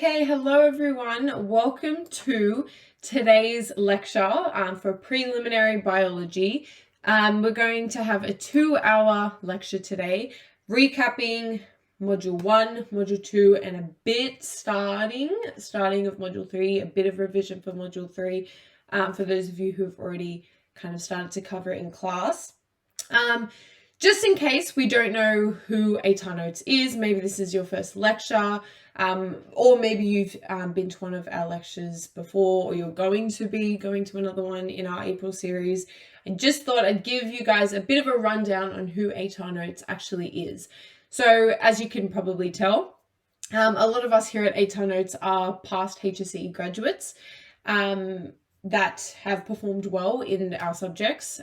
Okay, hello everyone. Welcome to today's lecture for preliminary biology. We're going to have a 2-hour lecture today, recapping Module 1, Module 2, and a bit starting of Module 3, a bit of revision for Module 3, for those of you who've already kind of started to cover it in class. Just in case we don't know who ATAR Notes is, maybe this is your first lecture, or maybe you've been to one of our lectures before, or you're going to be going to another one in our April series. I just thought I'd give you guys a bit of a rundown on who ATAR Notes actually is. So as you can probably tell, a lot of us here at ATAR Notes are past HSC graduates that have performed well in our subjects.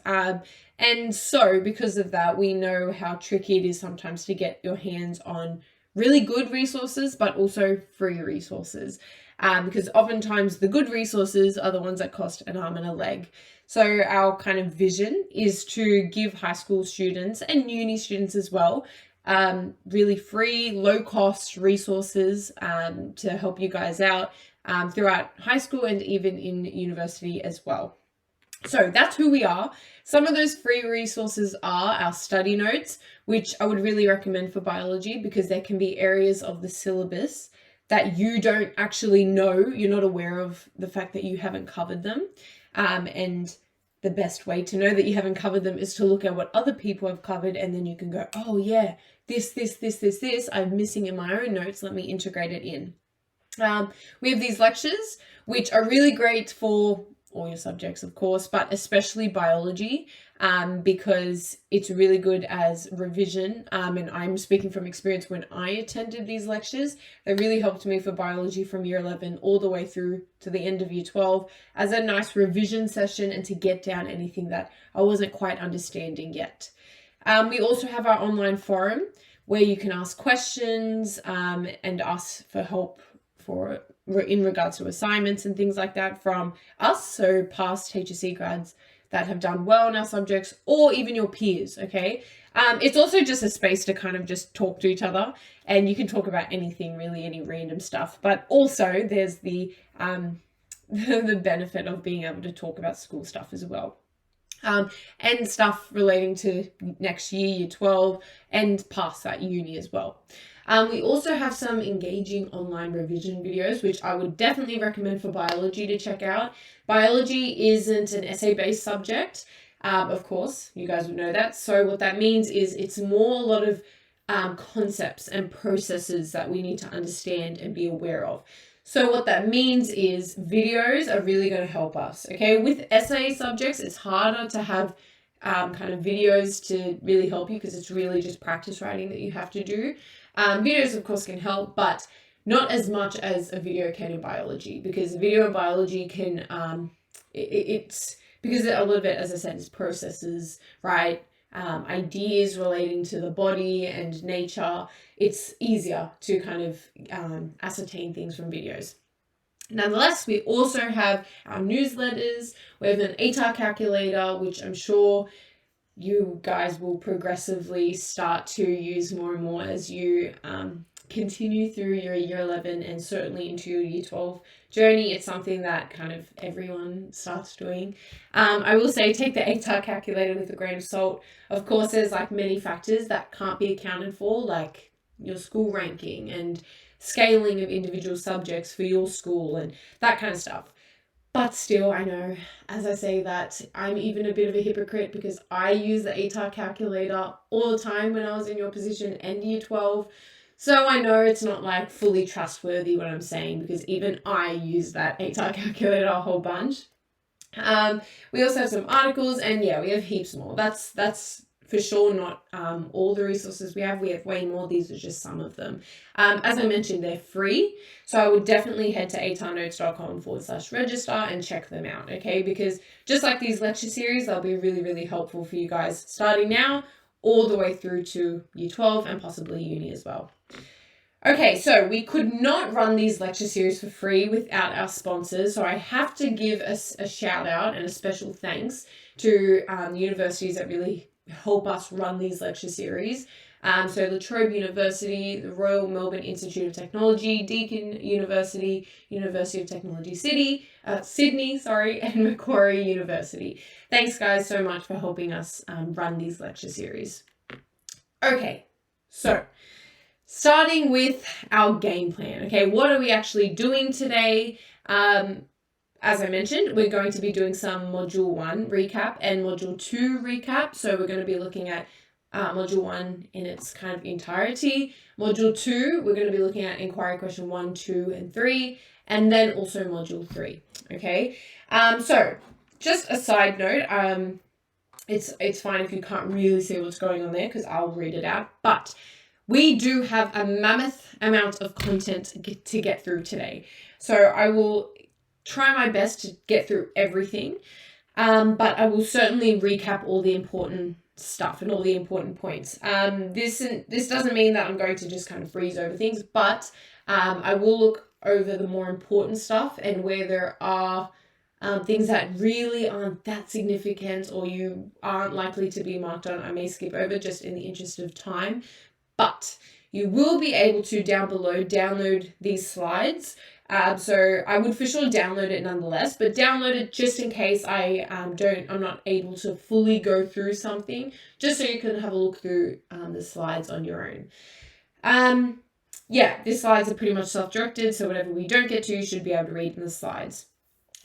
And so because of that, we know how tricky it is sometimes to get your hands on really good resources, but also free resources. Because oftentimes the good resources are the ones that cost an arm and a leg. So our kind of vision is to give high school students and uni students as well, really free, low cost resources to help you guys out throughout high school and even in university as well. So that's who we are. Some of those free resources are our study notes, which I would really recommend for biology because there can be areas of the syllabus that you don't actually know, you're not aware of the fact that you haven't covered them. And the best way to know that you haven't covered them is to look at what other people have covered, and then you can go, oh yeah, this, I'm missing in my own notes, let me integrate it in. We have these lectures, which are really great for all your subjects, of course, but especially biology, because it's really good as revision. And I'm speaking from experience when I attended these lectures. They really helped me for biology from year 11 all the way through to the end of year 12 as a nice revision session and to get down anything that I wasn't quite understanding yet. We also have our online forum where you can ask questions and ask for help in regards to assignments and things like that from us, so past HSC grads that have done well in our subjects, or even your peers, okay? It's also just a space to kind of just talk to each other, and you can talk about anything, really, any random stuff, but also there's the benefit of being able to talk about school stuff as well. And stuff relating to next year, year 12, and past that, uni as well. We also have some engaging online revision videos, which I would definitely recommend for biology to check out. Biology isn't an essay-based subject, of course, you guys would know that. So what that means is it's more a lot of concepts and processes that we need to understand and be aware of. So what that means is videos are really going to help us, okay? With essay subjects, it's harder to have kind of videos to really help you because it's really just practice writing that you have to do. Videos, of course, can help, but not as much as a video can in biology, because video in biology can, it's because a little bit, as I said, is processes, right? Ideas relating to the body and nature. It's easier to kind of ascertain things from videos. Nonetheless, we also have our newsletters. We have an ATAR calculator, which I'm sure you guys will progressively start to use more and more as you continue through your year 11 and certainly into your year 12 journey. It's something that kind of everyone starts doing. I will say take the ATAR calculator with a grain of salt. Of course, there's like many factors that can't be accounted for, like your school ranking and scaling of individual subjects for your school and that kind of stuff. But still, I know, as I say that, I'm even a bit of a hypocrite because I use the ATAR calculator all the time when I was in your position and year 12. So I know it's not like fully trustworthy what I'm saying because even I use that ATAR calculator a whole bunch. We also have some articles and yeah, we have heaps more. That's for sure not all the resources we have. We have way more. These are just some of them. As I mentioned, they're free. So I would definitely head to atarnotes.com/register and check them out, okay? Because just like these lecture series, they'll be really, really helpful for you guys starting now all the way through to year 12 and possibly uni as well. Okay, so we could not run these lecture series for free without our sponsors. So I have to give a shout out and a special thanks to universities that really help us run these lecture series. So La Trobe University, the Royal Melbourne Institute of Technology, Deakin University, University of Technology Sydney, and Macquarie University. Thanks guys so much for helping us run these lecture series. Okay, so starting with our game plan. Okay, what are we actually doing today? As I mentioned, we're going to be doing some Module 1 recap and Module 2 recap. So we're going to be looking at Module 1 in its kind of entirety. Module 2, we're going to be looking at inquiry question 1, 2, and 3, and then also Module 3. Okay, so just a side note, it's fine if you can't really see what's going on there because I'll read it out, but we do have a mammoth amount of content to get through today. So I will try my best to get through everything, but I will certainly recap all the important stuff and all the important points. This doesn't mean that I'm going to just kind of breeze over things, but I will look over the more important stuff, and where there are things that really aren't that significant or you aren't likely to be marked on, I may skip over just in the interest of time. But you will be able to down below download these slides. So I would for sure download it nonetheless, but download it just in case I'm not able to fully go through something, just so you can have a look through the slides on your own. Yeah, these slides are pretty much self-directed, so whatever we don't get to, you should be able to read in the slides.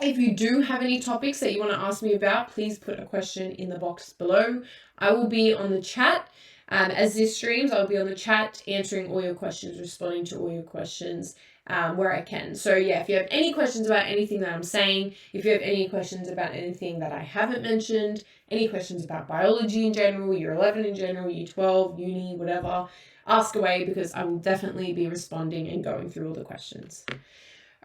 If you do have any topics that you want to ask me about, please put a question in the box below. I will be on the chat. As this streams, I'll be on the chat answering all your questions, responding to all your questions where I can. So yeah, if you have any questions about anything that I'm saying, if you have any questions about anything that I haven't mentioned, any questions about biology in general, year 11 in general, year 12, uni, whatever, ask away because I will definitely be responding and going through all the questions.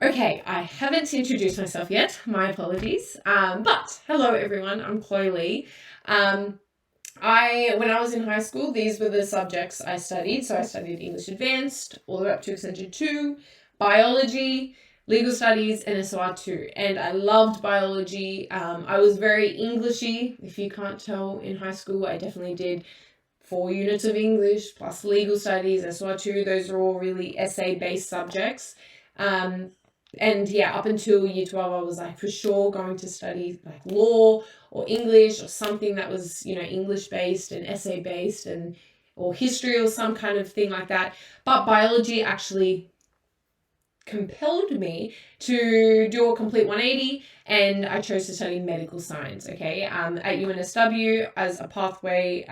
Okay, I haven't introduced myself yet, my apologies, but hello everyone, I'm Chloe Lee. When I was in high school, these were the subjects I studied. So I studied English Advanced, all the way up to Extension 2, Biology, Legal Studies, and SOR 2. And I loved biology. I was very Englishy, if you can't tell, in high school. I definitely did 4 units of English, plus Legal Studies, SOR 2. Those are all really essay-based subjects. And yeah, up until year 12, I was like for sure going to study like law or English or something that was, English based and essay based or history or some kind of thing like that. But biology actually compelled me to do a complete 180, and I chose to study medical science, okay, at UNSW as a pathway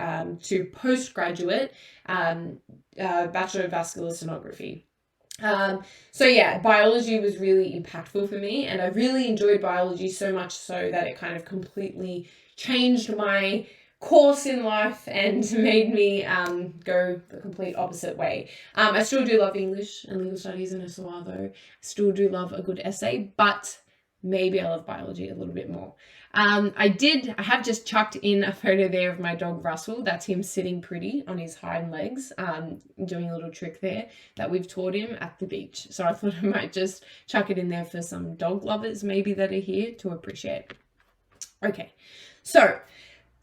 to postgraduate Bachelor of Vascular Sonography. So yeah, biology was really impactful for me, and I really enjoyed biology so much so that it kind of completely changed my course in life and made me go the complete opposite way. I still do love English and Legal Studies and SOR though. I still do love a good essay, but maybe I love biology a little bit more. I have just chucked in a photo there of my dog Russell. That's him sitting pretty on his hind legs, doing a little trick there that we've taught him at the beach. So I thought I might just chuck it in there for some dog lovers maybe that are here to appreciate. Okay, so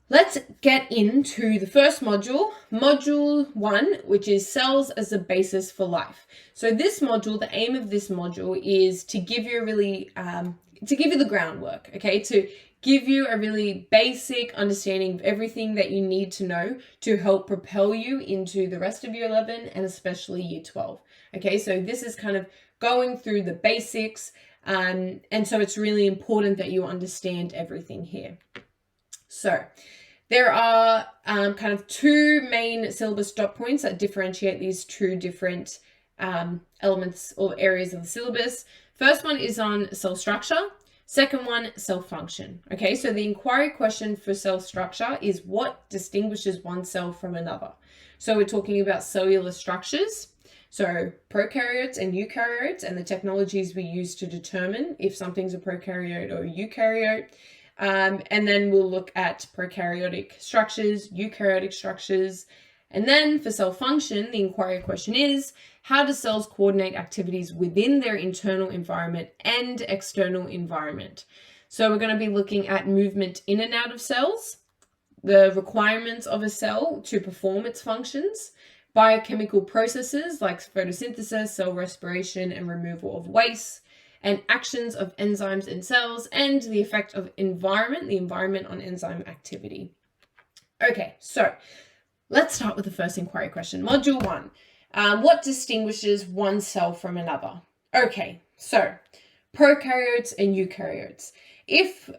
let's get into the first module, Module 1, which is cells as a basis for life. So this module, the aim of this module is to give you the groundwork, okay, to give you a really basic understanding of everything that you need to know to help propel you into the rest of year 11 and especially year 12. Okay, so this is kind of going through the basics, and so it's really important that you understand everything here. So there are kind of 2 main syllabus dot points that differentiate these 2 different elements or areas of the syllabus. First one is on cell structure. Second one, cell function. Okay, so the inquiry question for cell structure is what distinguishes one cell from another. So we're talking about cellular structures, so prokaryotes and eukaryotes, and the technologies we use to determine if something's a prokaryote or a eukaryote. And then we'll look at prokaryotic structures, eukaryotic structures. And then for cell function, the inquiry question is, how do cells coordinate activities within their internal environment and external environment? So we're going to be looking at movement in and out of cells, the requirements of a cell to perform its functions, biochemical processes like photosynthesis, cell respiration, and removal of waste, and actions of enzymes in cells, and the effect of the environment on enzyme activity. Okay, so let's start with the first inquiry question. Module 1. What distinguishes one cell from another? Okay, so prokaryotes and eukaryotes. If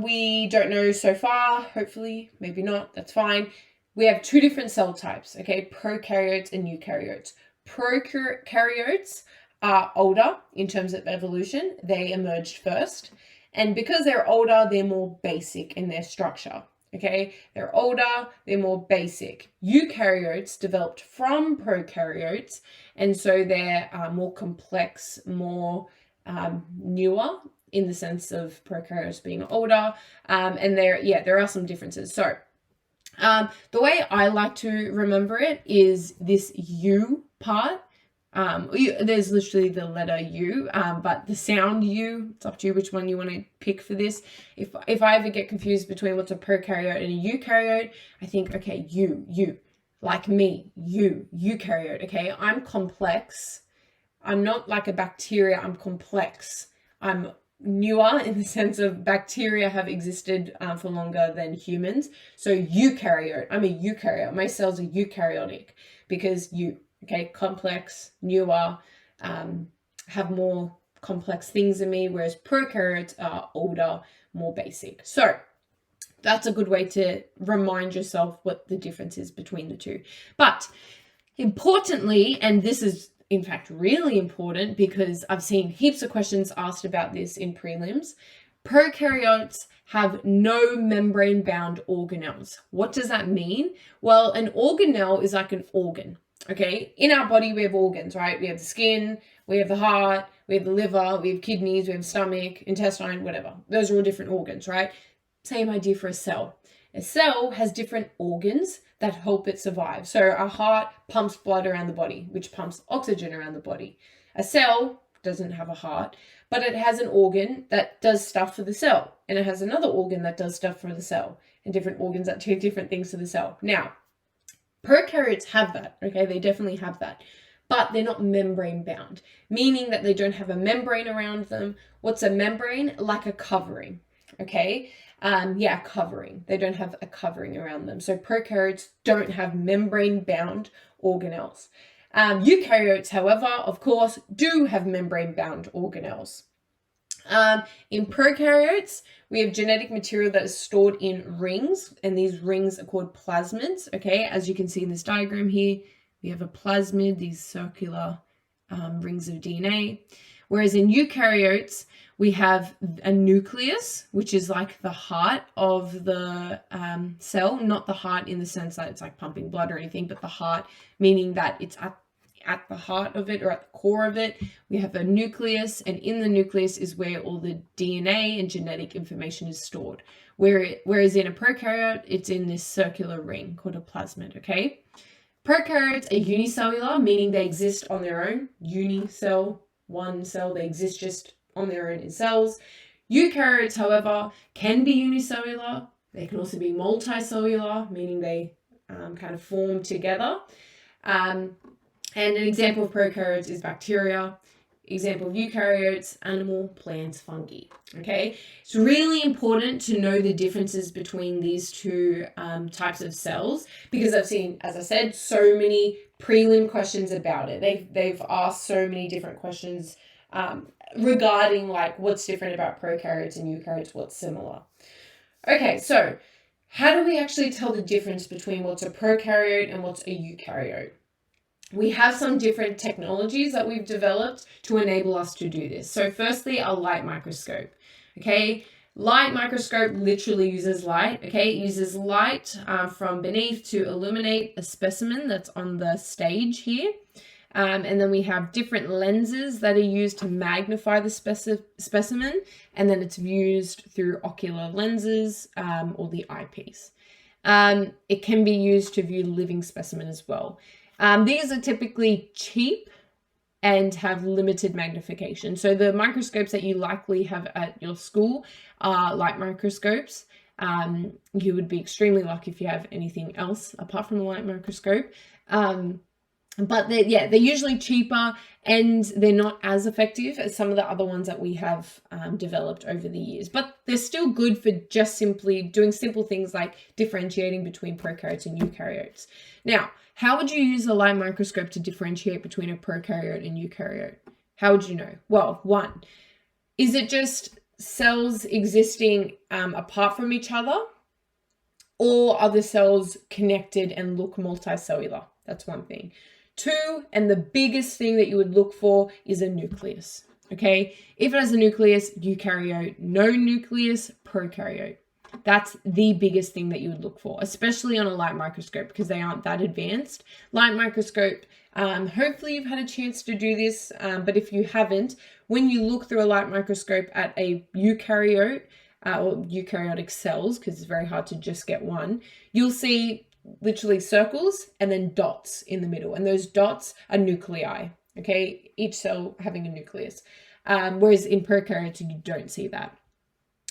we don't know so far, hopefully, maybe not, that's fine. We have two different cell types, okay? Prokaryotes and eukaryotes. Prokaryotes are older in terms of evolution. They emerged first. And because they're older, they're more basic in their structure, okay? They're older, they're more basic. Eukaryotes developed from prokaryotes, and so they're more complex, more newer, in the sense of prokaryotes being older, and there are some differences. So the way I like to remember it is this U part. There's literally the letter U, but the sound U, it's up to you which one you want to pick for this. If I ever get confused between what's a prokaryote and a eukaryote, I think, okay, you, like me, eukaryote, okay? I'm complex. I'm not like a bacteria, I'm complex. I'm newer in the sense of bacteria have existed for longer than humans. So eukaryote, I'm a eukaryote. My cells are eukaryotic because okay, complex, newer, have more complex things in me, whereas prokaryotes are older, more basic. So that's a good way to remind yourself what the difference is between the two. But importantly, and this is in fact really important because I've seen heaps of questions asked about this in prelims, prokaryotes have no membrane-bound organelles. What does that mean? Well, an organelle is like an organ, okay? In our body, we have organs, right? We have the skin, we have the heart, we have the liver, we have kidneys, we have stomach, intestine, whatever. Those are all different organs, right? Same idea for a cell. A cell has different organs that help it survive. So our heart pumps blood around the body, which pumps oxygen around the body. A cell doesn't have a heart, but it has an organ that does stuff for the cell. And it has another organ that does stuff for the cell, and different organs that do different things to the cell. Now, prokaryotes have that, okay? They definitely have that. But they're not membrane bound, meaning that they don't have a membrane around them. What's a membrane? Like a covering, okay? Covering. They don't have a covering around them. So prokaryotes don't have membrane-bound organelles. Eukaryotes, however, of course, do have membrane-bound organelles. In prokaryotes, we have genetic material that is stored in rings, and these rings are called plasmids, okay? As you can see in this diagram here, we have a plasmid, these circular rings of DNA. Whereas in eukaryotes, we have a nucleus, which is like the heart of the cell, not the heart in the sense that it's like pumping blood or anything, but the heart, meaning that it's at the heart of it or at the core of it. We have a nucleus, and in the nucleus is where all the DNA and genetic information is stored. Whereas in a prokaryote, it's in this circular ring called a plasmid, okay? Prokaryotes are unicellular, meaning they exist on their own. Unicell, one cell, they exist just on their own in cells. Eukaryotes, however, can be unicellular. They can also be multicellular, meaning they kind of form together. And an example of prokaryotes is bacteria. Example of eukaryotes, animal, plants, fungi. Okay, it's really important to know the differences between these two types of cells because I've seen, as I said, so many prelim questions about it. They've asked so many different questions regarding like what's different about prokaryotes and eukaryotes, what's similar. Okay, so how do we actually tell the difference between what's a prokaryote and what's a eukaryote? We have some different technologies that we've developed to enable us to do this. So firstly, a light microscope, okay? Light microscope literally uses light, okay? It uses light from beneath to illuminate a specimen that's on the stage here. And then we have different lenses that are used to magnify the specimen, and then it's used through ocular lenses or the eyepiece. It can be used to view living specimen as well. These are typically cheap and have limited magnification. So the microscopes that you likely have at your school are light microscopes. You would be extremely lucky if you have anything else apart from the light microscope. But they're usually cheaper and they're not as effective as some of the other ones that we have developed over the years. But they're still good for just simply doing simple things like differentiating between prokaryotes and eukaryotes. Now, how would you use a light microscope to differentiate between a prokaryote and eukaryote? How would you know? Well, one, is it just cells existing apart from each other? Or are the cells connected and look multicellular? That's one thing. Two, and the biggest thing that you would look for is a nucleus. Okay, if it has a nucleus, eukaryote. No nucleus, prokaryote. That's the biggest thing that you would look for, especially on a light microscope because they aren't that advanced. Light microscope, hopefully you've had a chance to do this, but if you haven't, when you look through a light microscope at a eukaryote, or eukaryotic cells, because it's very hard to just get one, you'll see literally circles and then dots in the middle, and those dots are nuclei. Okay, each cell having a nucleus, whereas in prokaryotes you don't see that.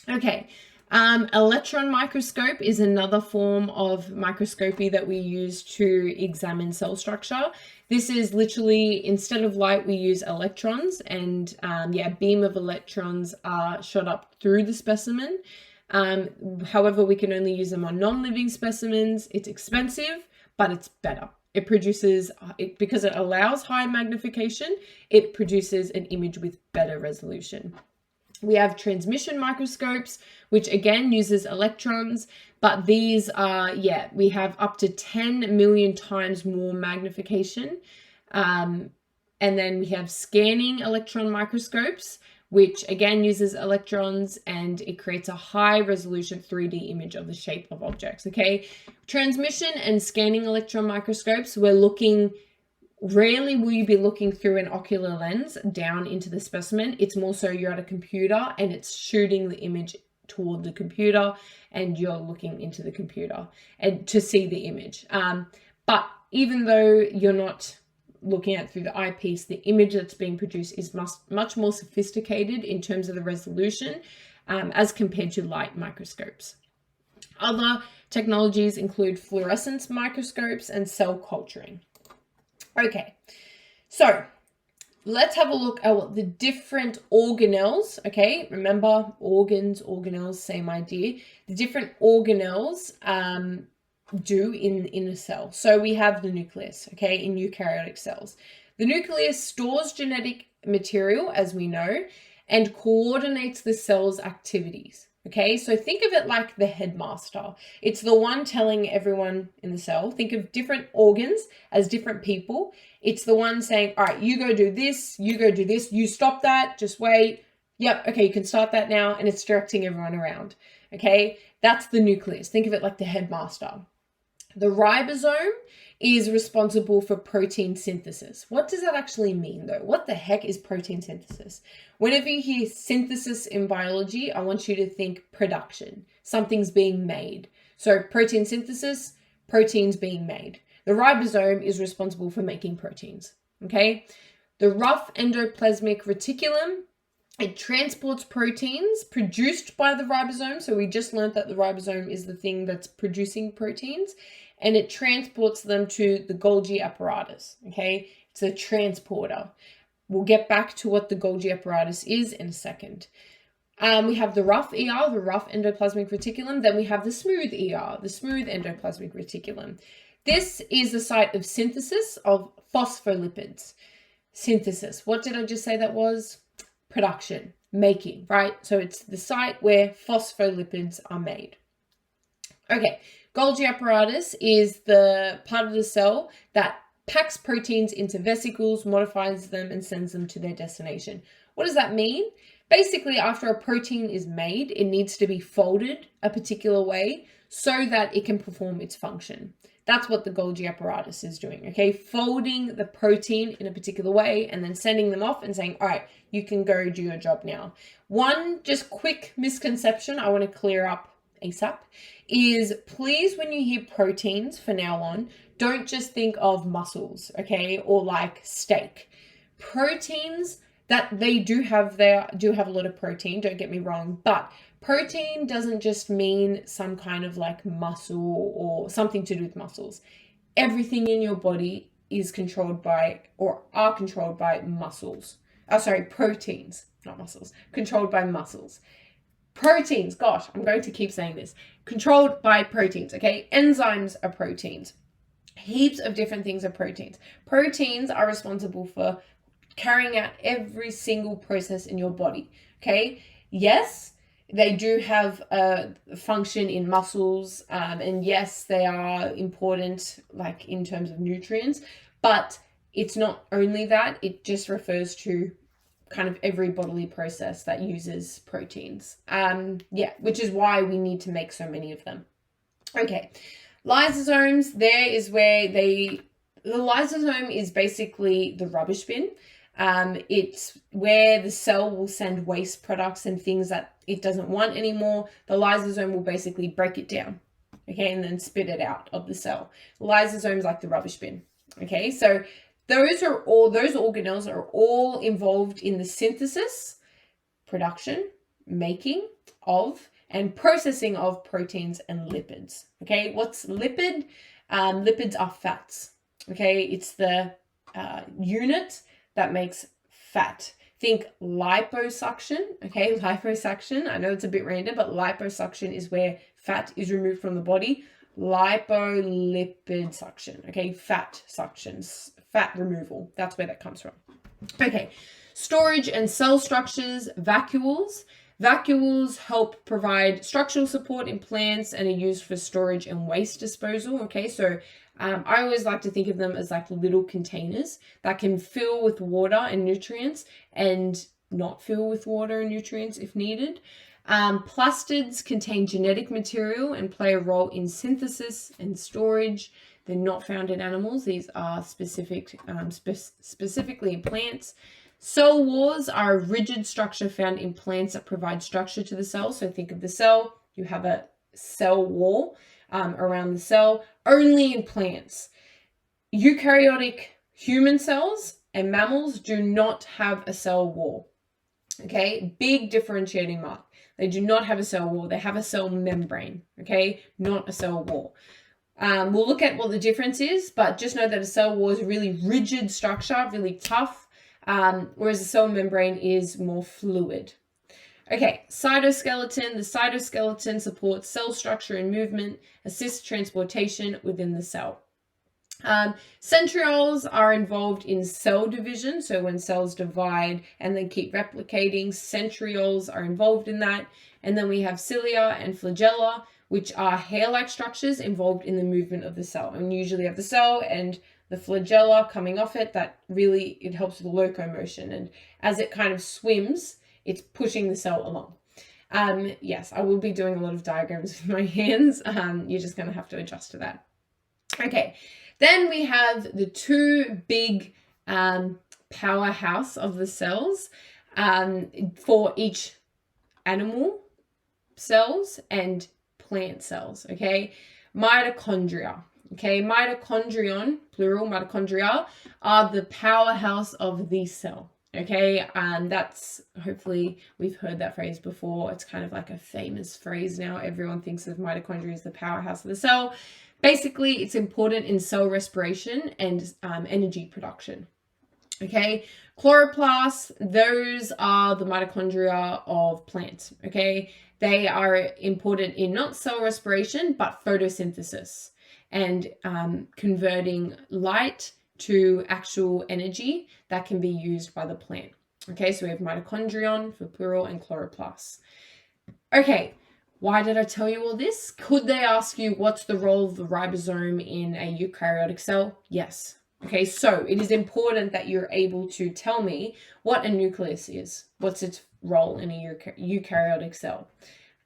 Okay, electron microscope is another form of microscopy that we use to examine cell structure. This is literally, instead of light, we use electrons, and a beam of electrons are shot up through the specimen. However, we can only use them on non-living specimens. It's expensive, but it's better. It produces, because it allows high magnification, it produces an image with better resolution. We have transmission microscopes, which again uses electrons, but these are, we have up to 10 million times more magnification. And then we have scanning electron microscopes, which again uses electrons, and it creates a high resolution 3D image of the shape of objects. Okay, transmission and scanning electron microscopes, rarely will you be looking through an ocular lens down into the specimen. It's more so you're at a computer and it's shooting the image toward the computer and you're looking into the computer and to see the image. But even though you're not looking at through the eyepiece, the image that's being produced is much more sophisticated in terms of the resolution as compared to light microscopes. Other technologies include fluorescence microscopes and cell culturing. Okay, so let's have a look at what the different organelles, okay, remember organs, organelles, same idea, the different organelles do in a cell. So we have the nucleus, okay, in eukaryotic cells. The nucleus stores genetic material, as we know, and coordinates the cell's activities. Okay, so think of it like the headmaster. It's the one telling everyone in the cell. Think of different organs as different people. It's the one saying, all right, you go do this, you go do this, you stop that, just wait. Yep, okay, you can start that now, and it's directing everyone around. Okay, that's the nucleus. Think of it like the headmaster. The ribosome is responsible for protein synthesis. What does that actually mean though? What the heck is protein synthesis? Whenever you hear synthesis in biology, I want you to think production. Something's being made. So protein synthesis, proteins being made. The ribosome is responsible for making proteins, okay? The rough endoplasmic reticulum, it transports proteins produced by the ribosome. So we just learned that the ribosome is the thing that's producing proteins, and it transports them to the Golgi apparatus, okay? It's a transporter. We'll get back to what the Golgi apparatus is in a second. We have the rough ER, the rough endoplasmic reticulum. Then we have the smooth ER, the smooth endoplasmic reticulum. This is the site of synthesis of phospholipids. Synthesis, what did I just say that was? Production, making, right? So it's the site where phospholipids are made. Okay, Golgi apparatus is the part of the cell that packs proteins into vesicles, modifies them, and sends them to their destination. What does that mean? Basically, after a protein is made, it needs to be folded a particular way so that it can perform its function. That's what the Golgi apparatus is doing, okay? Folding the protein in a particular way and then sending them off and saying, all right, you can go do your job now. One just quick misconception I want to clear up ASAP is, please, when you hear proteins from now on, don't just think of muscles, okay? Or like steak. Proteins, that they do have a lot of protein, don't get me wrong, but protein doesn't just mean some kind of like muscle or something to do with muscles. Everything in your body is controlled by or are controlled by muscles. Proteins, not muscles, controlled by muscles. Proteins, gosh, I'm going to keep saying this. Controlled by proteins, okay? Enzymes are proteins. Heaps of different things are proteins. Proteins are responsible for carrying out every single process in your body, okay? Yes, they do have a function in muscles, and yes, they are important like in terms of nutrients, but it's not only that. It just refers to kind of every bodily process that uses proteins. Which is why we need to make so many of them. Okay, lysosomes, there is where the lysosome is basically the rubbish bin. It's where the cell will send waste products and things that it doesn't want anymore. The lysosome will basically break it down, okay, and then spit it out of the cell. The lysosome is like the rubbish bin, okay? So those organelles are all involved in the synthesis, production, making of, and processing of proteins and lipids, okay? What's lipid? Lipids are fats, okay? It's the unit that makes fat. Think liposuction, okay? Liposuction, I know it's a bit random, but liposuction is where fat is removed from the body. Lipolipid suction, okay? Fat suctions, fat removal, that's where that comes from. Okay, storage and cell structures, vacuoles. Vacuoles help provide structural support in plants and are used for storage and waste disposal, okay? So I always like to think of them as like little containers that can fill with water and nutrients and not fill with water and nutrients if needed. Plastids contain genetic material and play a role in synthesis and storage. They're not found in animals. These are specifically in plants. Cell walls are a rigid structure found in plants that provide structure to the cell. So think of the cell, you have a cell wall around the cell, only in plants. Eukaryotic human cells and mammals do not have a cell wall. Okay, big differentiating mark. They do not have a cell wall. They have a cell membrane, okay, not a cell wall. We'll look at what the difference is, but just know that a cell wall is a really rigid structure, really tough, whereas a cell membrane is more fluid. Okay, cytoskeleton. The cytoskeleton supports cell structure and movement, assists transportation within the cell. Centrioles are involved in cell division. So when cells divide and then keep replicating, centrioles are involved in that. And then we have cilia and flagella, which are hair-like structures involved in the movement of the cell. And usually have the cell and the flagella coming off it. That really, it helps with locomotion. And as it kind of swims, it's pushing the cell along. Yes, I will be doing a lot of diagrams with my hands. You're just going to have to adjust to that. Okay, then we have the two big powerhouse of the cells for each animal cells and plant cells, okay? Mitochondria, okay? Mitochondrion, plural, mitochondria, are the powerhouse of the cell. Okay, that's, hopefully we've heard that phrase before. It's kind of like a famous phrase now. Everyone thinks of mitochondria as the powerhouse of the cell. Basically, it's important in cell respiration and energy production. Okay, chloroplasts, those are the mitochondria of plants. Okay, they are important in not cell respiration, but photosynthesis and converting light to actual energy that can be used by the plant. Okay, so we have mitochondrion for plural and chloroplasts. Okay, why did I tell you all this? Could they ask you what's the role of the ribosome in a eukaryotic cell? Yes. Okay, so it is important that you're able to tell me what a nucleus is. What's its role in a eukaryotic cell?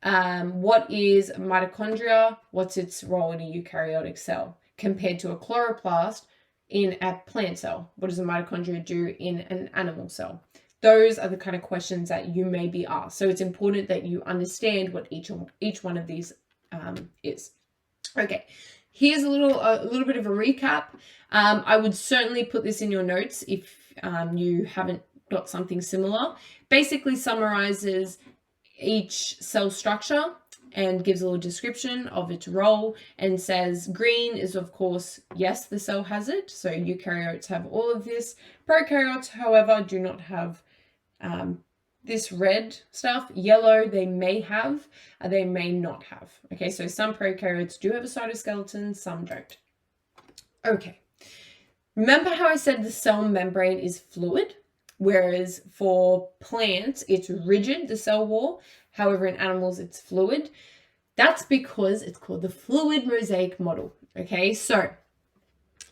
What is mitochondria? What's its role in a eukaryotic cell? Compared to a chloroplast in a plant cell. What does a mitochondria do in an animal cell? Those are the kind of questions that you may be asked. So it's important that you understand what each one of these is. Okay, here's a little bit of a recap. I would certainly put this in your notes if you haven't got something similar. Basically summarizes each cell structure and gives a little description of its role, and says green is, of course, yes, the cell has it. So eukaryotes have all of this. Prokaryotes, however, do not have this red stuff. Yellow, they may have, they may not have. Okay, so some prokaryotes do have a cytoskeleton, some don't. Okay, remember how I said the cell membrane is fluid? Whereas for plants, it's rigid, the cell wall. However, in animals, it's fluid. That's because it's called the fluid mosaic model. Okay, so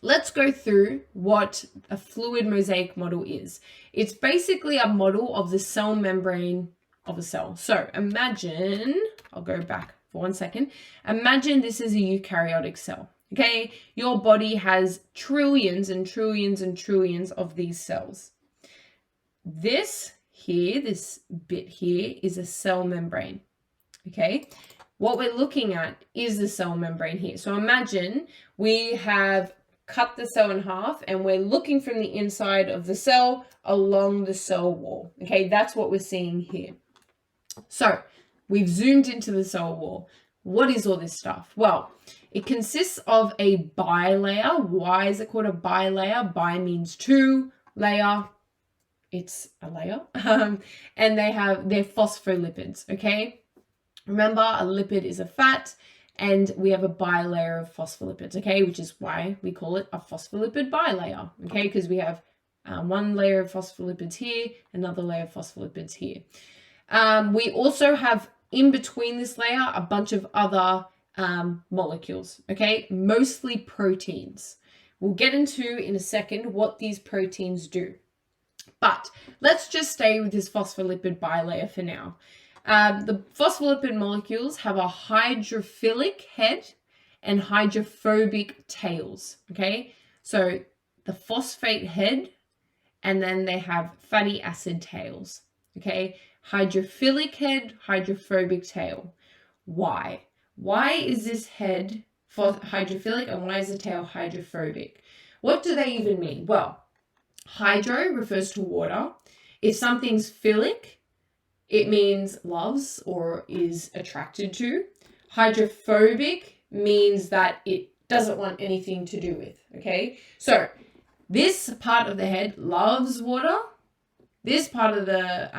let's go through what a fluid mosaic model is. It's basically a model of the cell membrane of a cell. So imagine, I'll go back for 1 second. Imagine this is a eukaryotic cell. Okay, your body has trillions and trillions and trillions of these cells. This here, this bit here, is a cell membrane. Okay, what we're looking at is the cell membrane here. So imagine we have cut the cell in half and we're looking from the inside of the cell along the cell wall. Okay, that's what we're seeing here. So we've zoomed into the cell wall. What is all this stuff? Well, it consists of a bilayer. Why is it called a bilayer? Bi means two, layer, it's a layer. And they're phospholipids, okay? Remember, a lipid is a fat, and we have a bilayer of phospholipids, okay? Which is why we call it a phospholipid bilayer, okay? Because we have one layer of phospholipids here, another layer of phospholipids here. We also have in between this layer a bunch of other molecules, okay? Mostly proteins. We'll get into in a second what these proteins do. But let's just stay with this phospholipid bilayer for now. The phospholipid molecules have a hydrophilic head and hydrophobic tails, okay? So the phosphate head, and then they have fatty acid tails, okay? Hydrophilic head, hydrophobic tail. Why? Why is this head hydrophilic and why is the tail hydrophobic? What do they even mean? Well, hydro refers to water. If something's philic, it means loves or is attracted to. Hydrophobic means that it doesn't want anything to do with, okay? So this part of the head loves water. This part of the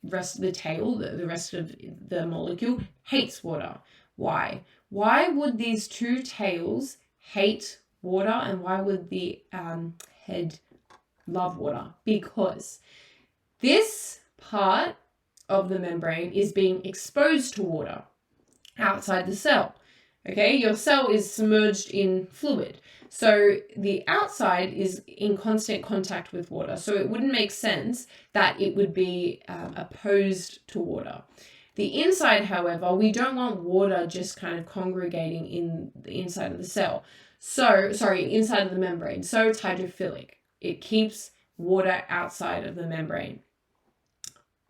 rest of the tail, the rest of the molecule, hates water. Why? Why would these two tails hate water, and why would the head love water? Because this part of the membrane is being exposed to water outside the cell. Okay, your cell is submerged in fluid. So the outside is in constant contact with water. So it wouldn't make sense that it would be opposed to water. The inside, however, we don't want water just kind of congregating in the inside of the cell. So, inside of the membrane. So it's hydrophilic. It keeps water outside of the membrane.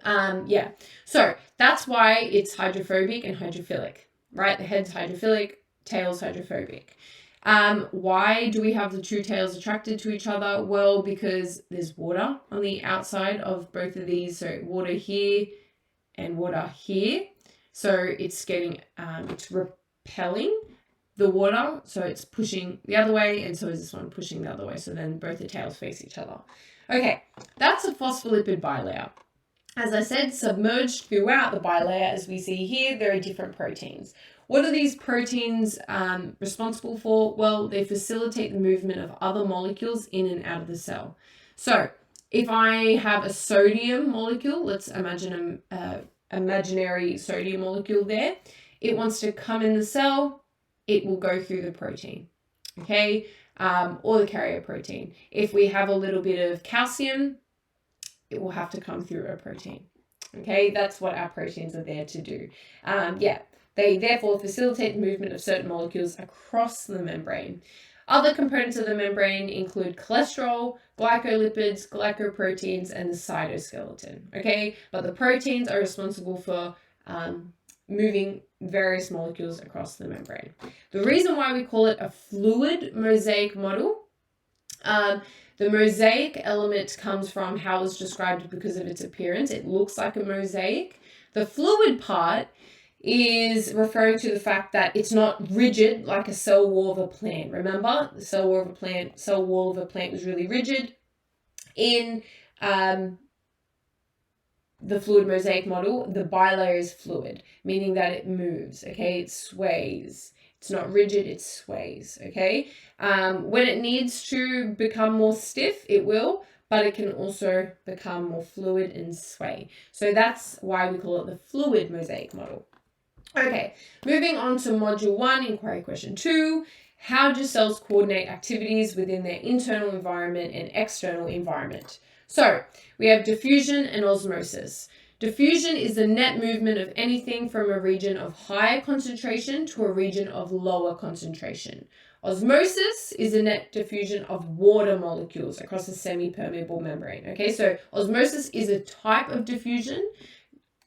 So that's why it's hydrophobic and hydrophilic, right? The head's hydrophilic, tail's hydrophobic. Why do we have the two tails attracted to each other? Well, because there's water on the outside of both of these. So water here and water here. So it's getting, it's repelling the water. So it's pushing the other way. And so is this one pushing the other way. So then both the tails face each other. Okay, that's a phospholipid bilayer. As I said, submerged throughout the bilayer, as we see here, there are different proteins. What are these proteins responsible for? Well, they facilitate the movement of other molecules in and out of the cell. So if I have a sodium molecule, let's imagine an imaginary sodium molecule there. It wants to come in the cell, it will go through the protein, okay? Or the carrier protein. If we have a little bit of calcium, it will have to come through a protein, okay? That's what our proteins are there to do. They therefore facilitate the movement of certain molecules across the membrane. Other components of the membrane include cholesterol, glycolipids, glycoproteins, and the cytoskeleton, okay? But the proteins are responsible for moving various molecules across the membrane. The reason why we call it a fluid mosaic model The mosaic element comes from how it's described because of its appearance. It looks like a mosaic. The fluid part is referring to the fact that it's not rigid like a cell wall of a plant. Remember, the cell wall of a plant was really rigid. In the fluid mosaic model, the bilayer is fluid, meaning that it moves, okay? It sways. It's not rigid, it sways, okay? When it needs to become more stiff, it will, but it can also become more fluid and sway. So that's why we call it the fluid mosaic model. Okay, moving on to module 1, inquiry question 2. How do cells coordinate activities within their internal environment and external environment? So we have diffusion and osmosis. Diffusion is the net movement of anything from a region of higher concentration to a region of lower concentration. Osmosis is a net diffusion of water molecules across a semi-permeable membrane. Okay, so osmosis is a type of diffusion,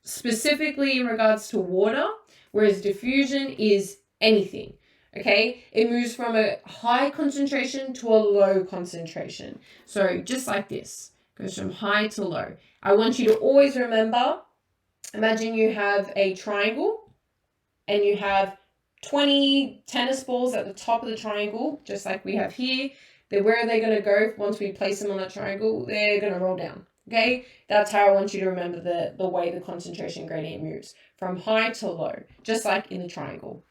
specifically in regards to water, whereas diffusion is anything. Okay, it moves from a high concentration to a low concentration. So just like this, goes from high to low. I want you to always remember, imagine you have a triangle and you have 20 tennis balls at the top of the triangle, just like we have here. Then where are they going to go once we place them on that triangle? They're going to roll down. Okay, that's how I want you to remember the way the concentration gradient moves, from high to low, just like in the triangle.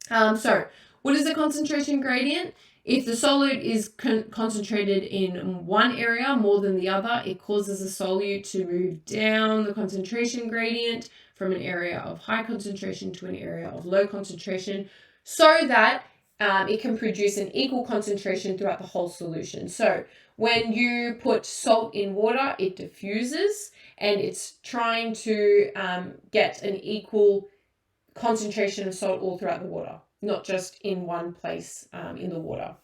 So what is the concentration gradient? If the solute is concentrated in one area more than the other, it causes the solute to move down the concentration gradient from an area of high concentration to an area of low concentration, so that it can produce an equal concentration throughout the whole solution. So when you put salt in water, it diffuses and it's trying to get an equal concentration of salt all throughout the water, not just in one place in the water.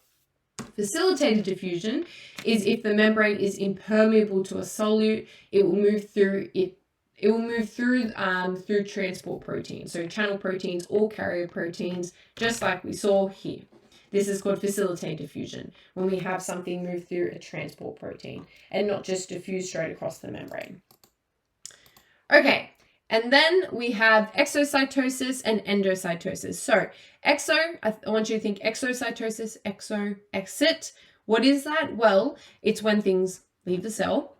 Facilitated diffusion is if the membrane is impermeable to a solute, it will move through it. It will move through transport proteins, so channel proteins or carrier proteins, just like we saw here. This is called facilitated diffusion, when we have something move through a transport protein and not just diffuse straight across the membrane. Okay, and then we have exocytosis and endocytosis. So exo, I want you to think exocytosis, exo, exit. What is that? Well, it's when things leave the cell.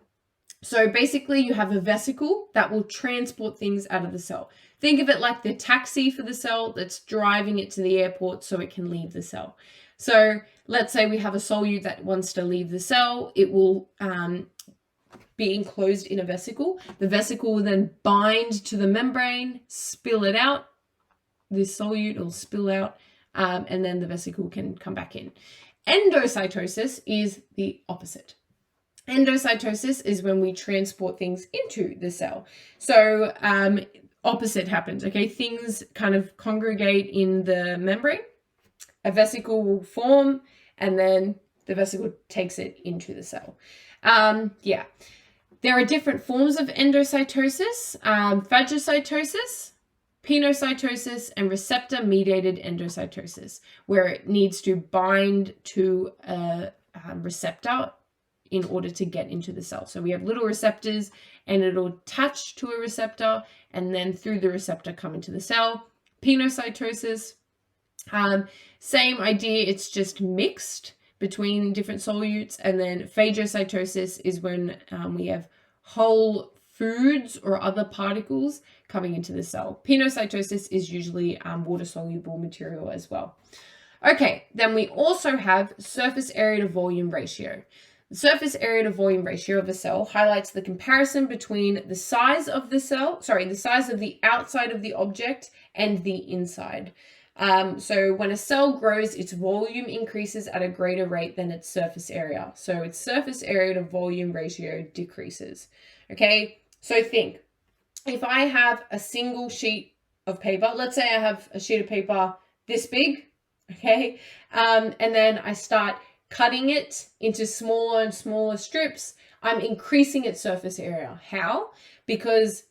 So basically you have a vesicle that will transport things out of the cell. Think of it like the taxi for the cell that's driving it to the airport so it can leave the cell. So let's say we have a solute that wants to leave the cell. It will be enclosed in a vesicle. The vesicle will then bind to the membrane, spill it out. This solute will spill out, and then the vesicle can come back in. Endocytosis is the opposite. Endocytosis is when we transport things into the cell. So opposite happens, okay? Things kind of congregate in the membrane. A vesicle will form, and then the vesicle takes it into the cell. Yeah. There are different forms of endocytosis, phagocytosis, pinocytosis, and receptor-mediated endocytosis, where it needs to bind to a receptor in order to get into the cell. So we have little receptors and it'll attach to a receptor and then through the receptor come into the cell. Pinocytosis, same idea, it's just mixed between different solutes. And then phagocytosis is when we have whole foods or other particles coming into the cell. Pinocytosis is usually water-soluble material as well. Okay, then we also have surface area to volume ratio. The surface area to volume ratio of a cell highlights the comparison between the size of the cell, the size of the outside of the object and the inside. So when a cell grows, its volume increases at a greater rate than its surface area. So its surface area to volume ratio decreases. Okay, so think, if I have a single sheet of paper, let's say I have a sheet of paper this big, okay, and then I start cutting it into smaller and smaller strips, I'm increasing its surface area. How? Because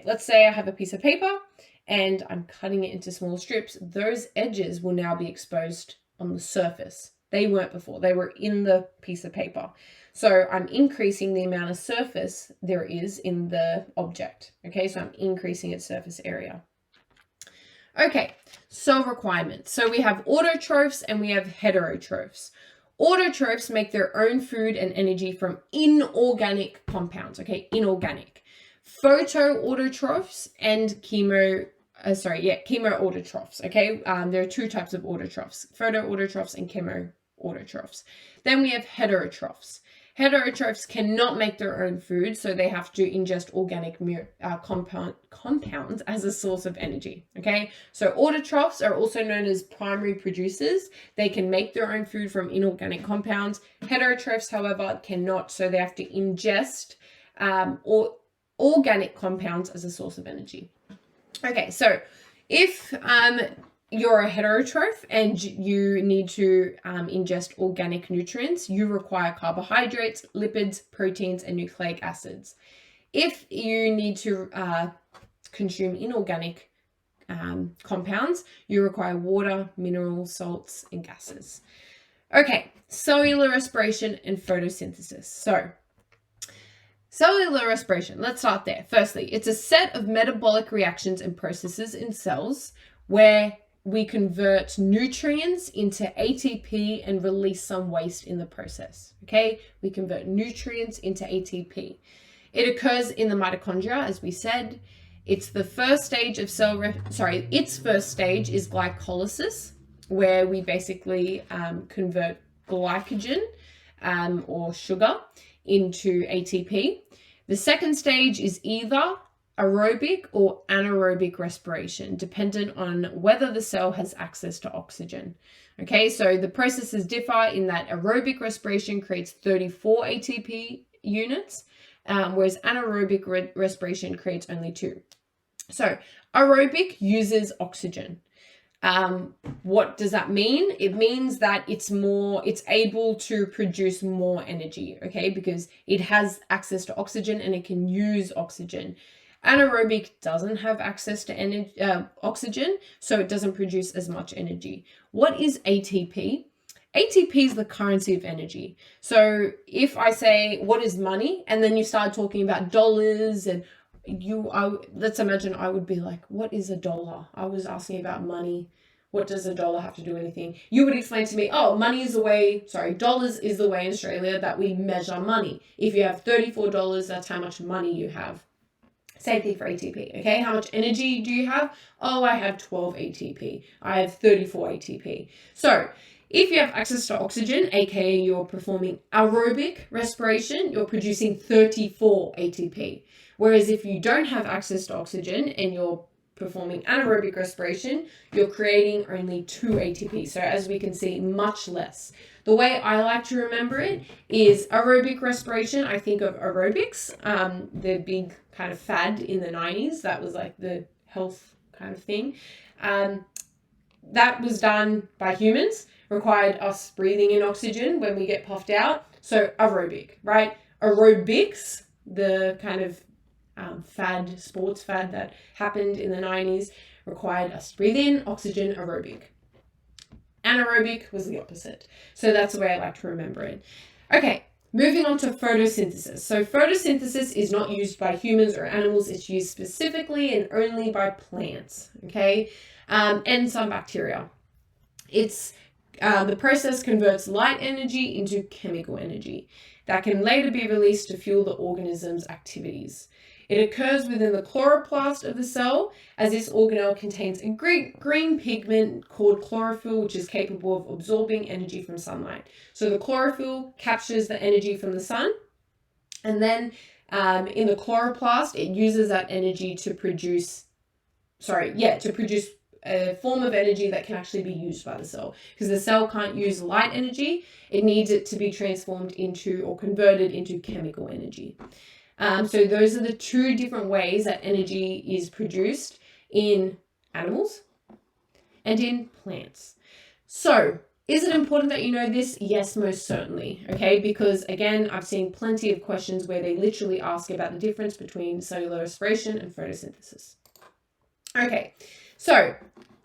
let's say I have a piece of paper and I'm cutting it into small strips, those edges will now be exposed on the surface. They weren't before. They were in the piece of paper. So I'm increasing the amount of surface there is in the object. Okay, so I'm increasing its surface area. Okay, cell requirements. So we have autotrophs and we have heterotrophs. Autotrophs make their own food and energy from inorganic compounds. Okay, inorganic. Photoautotrophs and chemoautotrophs. Okay, there are two types of autotrophs: photoautotrophs and chemoautotrophs. Then we have heterotrophs. Heterotrophs cannot make their own food, so they have to ingest organic compounds as a source of energy. Okay, so autotrophs are also known as primary producers. They can make their own food from inorganic compounds. Heterotrophs, however, cannot, so they have to ingest organic compounds as a source of energy. Okay, so if you're a heterotroph and you need to ingest organic nutrients, you require carbohydrates, lipids, proteins, and nucleic acids. If you need to consume inorganic compounds, you require water, minerals, salts, and gases. Okay, cellular respiration and photosynthesis. So, cellular respiration, let's start there. Firstly, it's a set of metabolic reactions and processes in cells where we convert nutrients into ATP and release some waste in the process. Okay, we convert nutrients into ATP. It occurs in the mitochondria, as we said. It's the first stage of its first stage is glycolysis, where we basically convert glycogen or sugar into ATP. The second stage is either aerobic or anaerobic respiration, dependent on whether the cell has access to oxygen. Okay, so the processes differ in that aerobic respiration creates 34 ATP units, whereas anaerobic respiration creates only 2. So aerobic uses oxygen. What does that mean? It means that it's able to produce more energy, okay, because it has access to oxygen and it can use oxygen. Anaerobic doesn't have access to oxygen, so it doesn't produce as much energy. What is ATP? ATP is the currency of energy. So if I say, what is money? And then you start talking about dollars and let's imagine I would be like, what is a dollar? I was asking about money. What does a dollar have to do with anything? You would explain to me, dollars is the way in Australia that we measure money. If you have $34, that's how much money you have. Same thing for ATP, okay? How much energy do you have? I have 12 ATP. I have 34 ATP. So if you have access to oxygen, aka you're performing aerobic respiration, you're producing 34 ATP. Whereas if you don't have access to oxygen and you're performing anaerobic respiration, you're creating only 2 ATP. So as we can see, much less. The way I like to remember it is aerobic respiration. I think of aerobics, the big kind of fad in the 90s. That was like the health kind of thing. That was done by humans, required us breathing in oxygen when we get puffed out. So aerobic, right? Aerobics, the kind of sports fad that happened in the 90s, required us to breathe in oxygen, aerobic. Anaerobic was the opposite. So that's the way I like to remember it. Okay, moving on to photosynthesis. So photosynthesis is not used by humans or animals. It's used specifically and only by plants, okay, and some bacteria. The process converts light energy into chemical energy that can later be released to fuel the organism's activities. It occurs within the chloroplast of the cell, as this organelle contains a green pigment called chlorophyll, which is capable of absorbing energy from sunlight. So the chlorophyll captures the energy from the sun, and then in the chloroplast, it uses that energy to produce a form of energy that can actually be used by the cell. Because the cell can't use light energy, it needs it to be transformed into or converted into chemical energy. So those are the 2 different ways that energy is produced in animals and in plants. So is it important that you know this? Yes, most certainly. Okay, because again, I've seen plenty of questions where they literally ask about the difference between cellular respiration and photosynthesis. Okay, so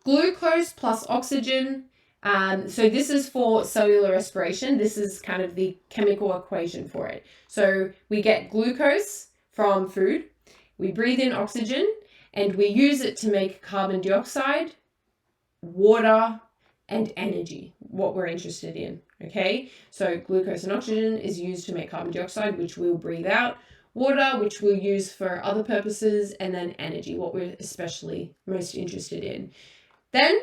glucose plus oxygen So this is for cellular respiration. This is kind of the chemical equation for it. So we get glucose from food, we breathe in oxygen, and we use it to make carbon dioxide, water, and energy, what we're interested in, okay? So glucose and oxygen is used to make carbon dioxide, which we'll breathe out, water, which we'll use for other purposes, and then energy, what we're especially most interested in. Then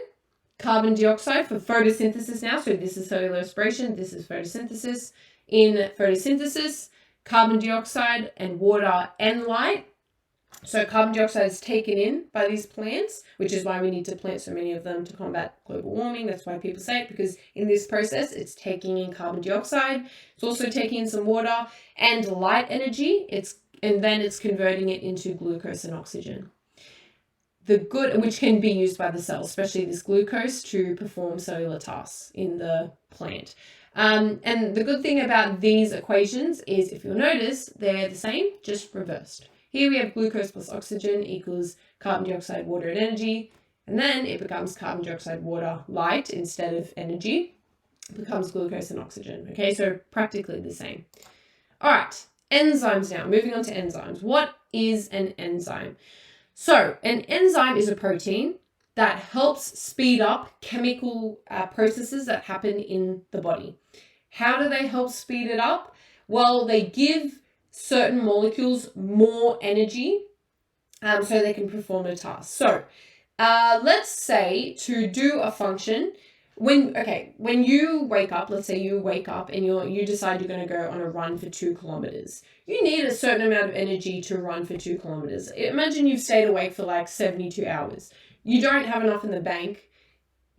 carbon dioxide for photosynthesis now. So this is cellular respiration, this is photosynthesis. In photosynthesis, carbon dioxide and water and light. So carbon dioxide is taken in by these plants, which is why we need to plant so many of them to combat global warming. That's why people say it, because in this process, it's taking in carbon dioxide. It's also taking in some water and light energy. And then it's converting it into glucose and oxygen. Which can be used by the cell, especially this glucose, to perform cellular tasks in the plant. And the good thing about these equations is, if you'll notice, they're the same, just reversed. Here we have glucose plus oxygen equals carbon dioxide, water, and energy. And then it becomes carbon dioxide, water, light instead of energy. It becomes glucose and oxygen. Okay, so practically the same. All right, enzymes now. Moving on to enzymes. What is an enzyme? So an enzyme is a protein that helps speed up chemical processes that happen in the body. How do they help speed it up? Well, they give certain molecules more energy so they can perform a task. So let's say to do a function, when you wake up, let's say you wake up and you decide you're going to go on a run for 2 kilometers. You need a certain amount of energy to run for 2 kilometers. Imagine you've stayed awake for like 72 hours. You don't have enough in the bank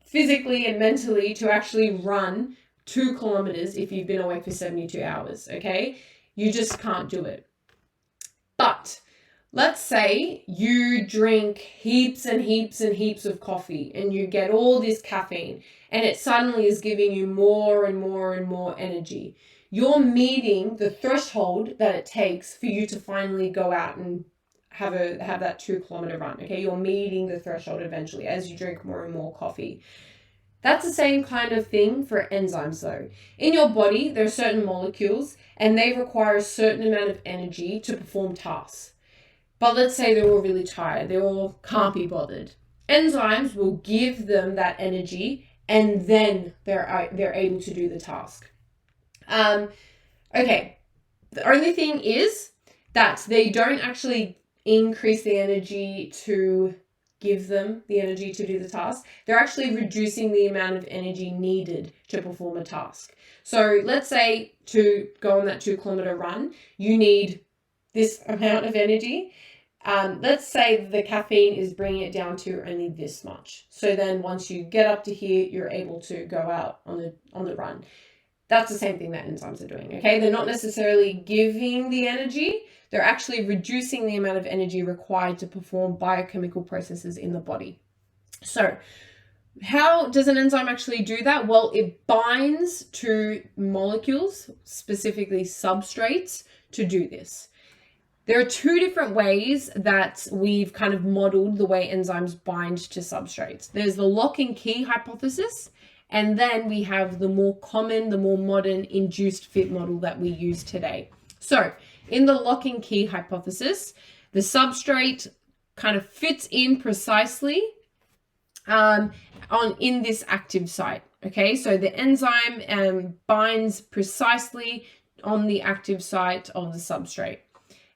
physically and mentally to actually run 2 kilometers if you've been awake for 72 hours, okay? You just can't do it. But let's say you drink heaps and heaps and heaps of coffee and you get all this caffeine and it suddenly is giving you more and more and more energy. You're meeting the threshold that it takes for you to finally go out and have that 2 kilometer run, okay? You're meeting the threshold eventually as you drink more and more coffee. That's the same kind of thing for enzymes though. In your body, there are certain molecules and they require a certain amount of energy to perform tasks. But let's say they're all really tired, they all can't be bothered. Enzymes will give them that energy and then they're able to do the task. Okay, the only thing is that they don't actually increase the energy to give them the energy to do the task. They're actually reducing the amount of energy needed to perform a task. So let's say to go on that 2 kilometer run, you need this amount of energy. Let's say the caffeine is bringing it down to only this much. So then once you get up to here, you're able to go out on the run. That's the same thing that enzymes are doing, okay? They're not necessarily giving the energy. They're actually reducing the amount of energy required to perform biochemical processes in the body. So how does an enzyme actually do that? Well, it binds to molecules, specifically substrates, to do this. There are 2 different ways that we've kind of modeled the way enzymes bind to substrates. There's the lock and key hypothesis, and then we have the more common, the more modern induced fit model that we use today. So in the lock and key hypothesis, the substrate kind of fits in precisely in this active site. Okay, so the enzyme binds precisely on the active site of the substrate.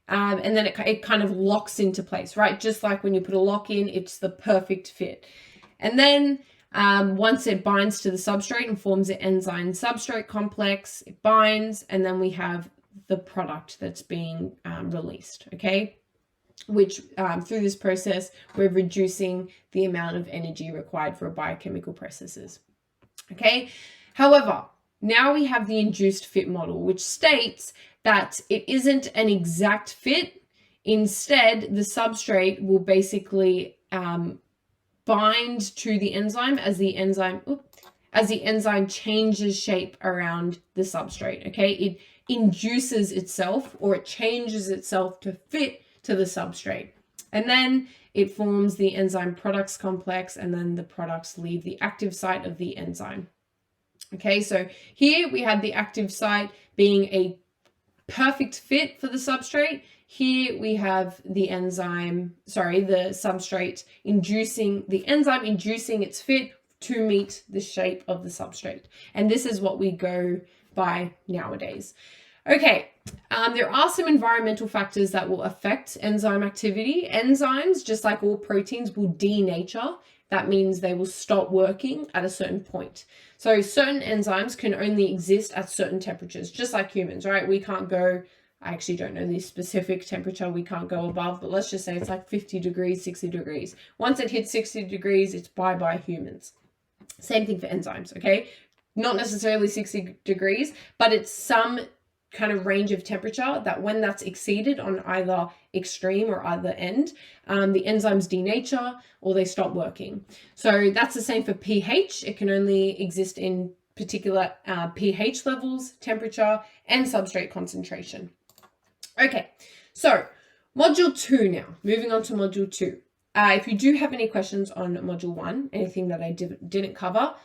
And then it kind of locks into place, right? Just like when you put a lock in, it's the perfect fit. And then once it binds to the substrate and forms an enzyme substrate complex, it binds, and then we have the product that's being released, okay? Which through this process, we're reducing the amount of energy required for biochemical processes, okay? However, now we have the induced fit model, which states that it isn't an exact fit. Instead, the substrate will basically bind to the enzyme as the enzyme changes shape around the substrate, okay? It induces itself, or it changes itself to fit to the substrate. And then it forms the enzyme products complex, and then the products leave the active site of the enzyme. Okay, so here we had the active site being a perfect fit for the substrate. Here we have the substrate inducing its fit to meet the shape of the substrate. And this is what we go by nowadays. Okay, there are some environmental factors that will affect enzyme activity. Enzymes, just like all proteins, will denature. That means they will stop working at a certain point. So certain enzymes can only exist at certain temperatures, just like humans, right? We can't go, I actually don't know the specific temperature we can't go above, but let's just say it's like 50 degrees, 60 degrees. Once it hits 60 degrees, it's bye-bye humans. Same thing for enzymes, okay? Not necessarily 60 degrees, but it's some kind of range of temperature that when that's exceeded on either extreme or either end, the enzymes denature or they stop working. So that's the same for pH. It can only exist in particular pH levels, temperature, and substrate concentration. Okay, so module 2 now, moving on to module 2. If you do have any questions on module 1, anything that I didn't cover,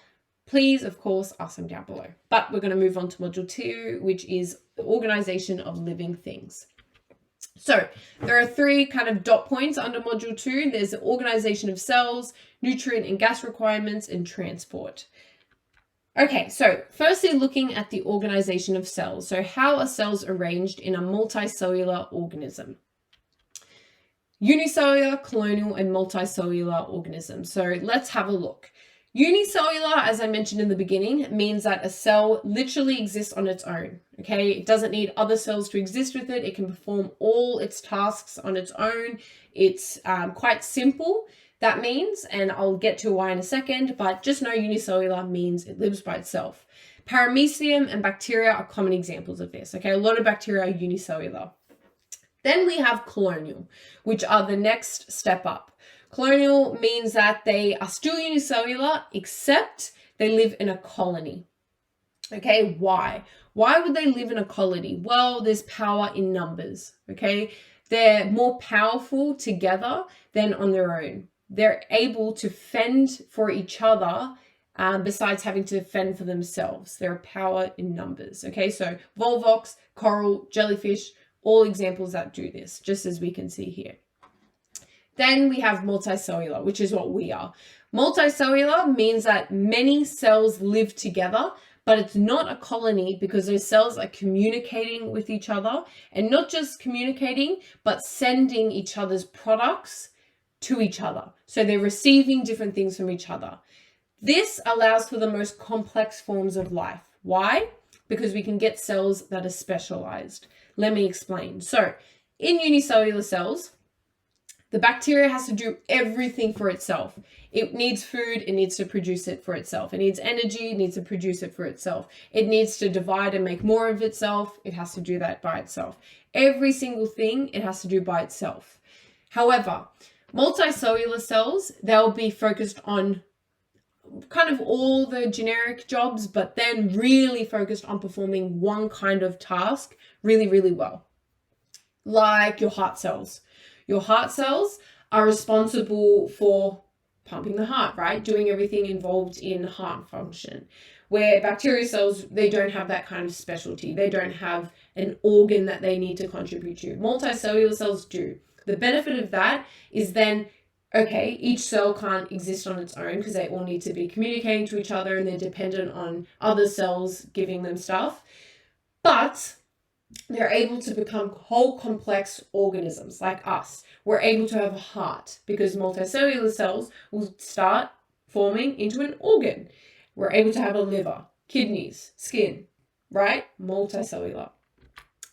please, of course, ask them down below. But we're going to move on to module 2, which is the organization of living things. So there are 3 kind of dot points under module 2. There's the organization of cells, nutrient and gas requirements, and transport. Okay, so firstly, looking at the organization of cells. So how are cells arranged in a multicellular organism? Unicellular, colonial, and multicellular organisms. So let's have a look. Unicellular, as I mentioned in the beginning, means that a cell literally exists on its own, okay? It doesn't need other cells to exist with it. It can perform all its tasks on its own. It's quite simple, that means, and I'll get to why in a second, but just know unicellular means it lives by itself. Paramecium and bacteria are common examples of this, okay? A lot of bacteria are unicellular. Then we have colonial, which are the next step up. Colonial means that they are still unicellular, except they live in a colony. Okay, why? Why would they live in a colony? Well, there's power in numbers, okay? They're more powerful together than on their own. They're able to fend for each other besides having to fend for themselves. There are power in numbers, okay? So volvox, coral, jellyfish, all examples that do this, just as we can see here. Then we have multicellular, which is what we are. Multicellular means that many cells live together, but it's not a colony because those cells are communicating with each other, and not just communicating, but sending each other's products to each other. So they're receiving different things from each other. This allows for the most complex forms of life. Why? Because we can get cells that are specialized. Let me explain. So in unicellular cells, the bacteria has to do everything for itself. It needs food, it needs to produce it for itself. It needs energy, it needs to produce it for itself. It needs to divide and make more of itself. It has to do that by itself. Every single thing it has to do by itself. However, multicellular cells, they'll be focused on kind of all the generic jobs, but then really focused on performing one kind of task really, really well. Like your heart cells. Your heart cells are responsible for pumping the heart, right? Doing everything involved in heart function. Where bacteria cells, they don't have that kind of specialty. They don't have an organ that they need to contribute to. Multicellular cells do. The benefit of that is then, okay, each cell can't exist on its own because they all need to be communicating to each other and they're dependent on other cells giving them stuff. But they're able to become whole complex organisms like us. We're able to have a heart because multicellular cells will start forming into an organ. We're able to have a liver, kidneys, skin, right? Multicellular.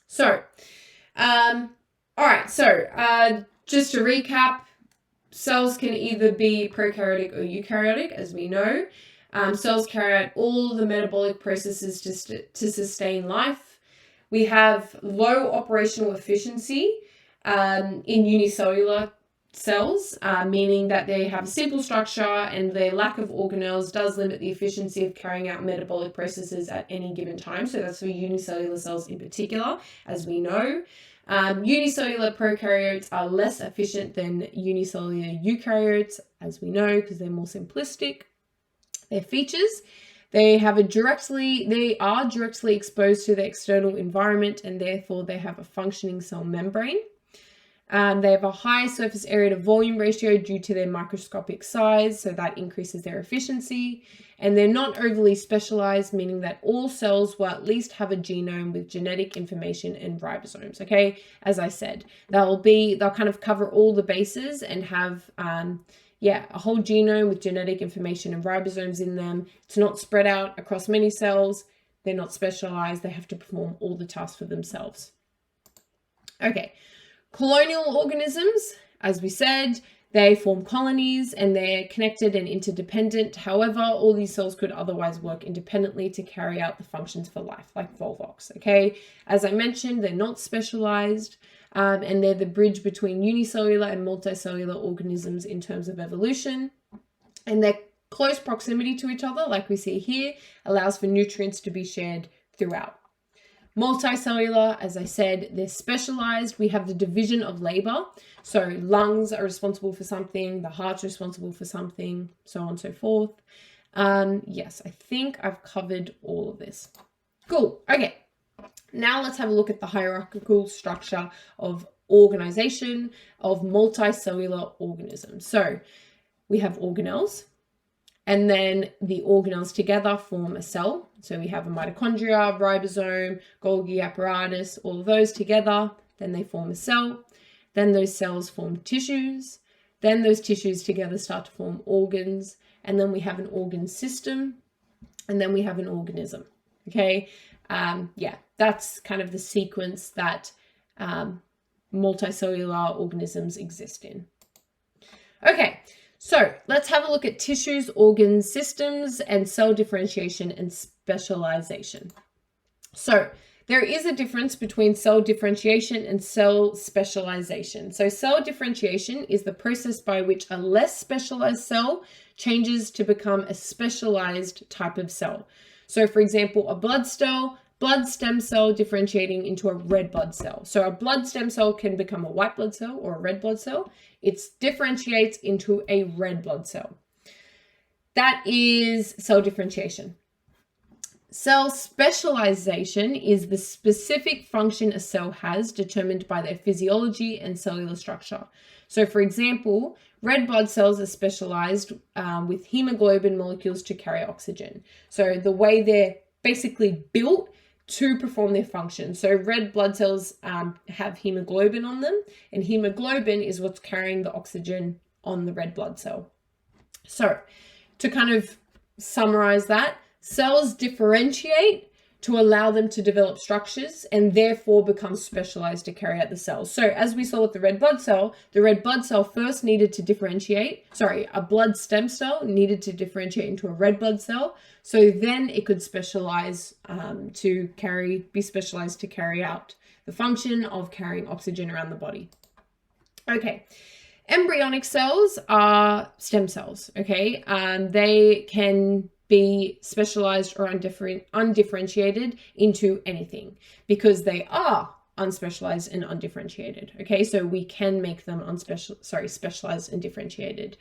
So, all right. So, just to recap, cells can either be prokaryotic or eukaryotic, as we know. Cells carry out all the metabolic processes to sustain life. We have low operational efficiency in unicellular cells, meaning that they have a simple structure and their lack of organelles does limit the efficiency of carrying out metabolic processes at any given time. So that's for unicellular cells in particular, as we know. Unicellular prokaryotes are less efficient than unicellular eukaryotes, as we know, because they're more simplistic. Their features: they are directly exposed to the external environment, and therefore they have a functioning cell membrane. They have a high surface area to volume ratio due to their microscopic size, so that increases their efficiency. And they're not overly specialized, meaning that all cells will at least have a genome with genetic information and ribosomes. Okay, as I said, they'll kind of cover all the bases and have a whole genome with genetic information and ribosomes in them. It's not spread out across many cells. They're not specialized. They have to perform all the tasks for themselves. Okay. Colonial organisms, as we said, they form colonies and they're connected and interdependent. However, all these cells could otherwise work independently to carry out the functions for life, like Volvox, okay? As I mentioned, they're not specialized, and they're the bridge between unicellular and multicellular organisms in terms of evolution. And their close proximity to each other, like we see here, allows for nutrients to be shared throughout. Multicellular, as I said, they're specialized. We have the division of labor. So lungs are responsible for something, the heart's responsible for something, so on and so forth. Yes, I think I've covered all of this. Cool. Okay. Now let's have a look at the hierarchical structure of organization of multicellular organisms. So we have organelles. And then the organelles together form a cell. So we have a mitochondria, ribosome, Golgi apparatus, all of those together. Then they form a cell. Then those cells form tissues. Then those tissues together start to form organs. And then we have an organ system. And then we have an organism. Okay. That's kind of the sequence that multicellular organisms exist in. Okay. So let's have a look at tissues, organs, systems, and cell differentiation and specialization. So there is a difference between cell differentiation and cell specialization. So cell differentiation is the process by which a less specialized cell changes to become a specialized type of cell. So for example, a blood stem cell differentiating into a red blood cell. So a blood stem cell can become a white blood cell or a red blood cell. It differentiates into a red blood cell. That is cell differentiation. Cell specialization is the specific function a cell has determined by their physiology and cellular structure. So for example, red blood cells are specialized with hemoglobin molecules to carry oxygen. So the way they're basically built to perform their function. So red blood cells have hemoglobin on them, and hemoglobin is what's carrying the oxygen on the red blood cell. So to kind of summarize that, cells differentiate to allow them to develop structures and therefore become specialized to carry out the cells. So as we saw with the red blood cell first needed to differentiate, a blood stem cell needed to differentiate into a red blood cell. So then it could specialize be specialized to carry out the function of carrying oxygen around the body. Okay. Embryonic cells are stem cells, okay? They can be specialized or undifferentiated into anything because they are unspecialized and undifferentiated. Okay, so we can make them specialized and differentiated.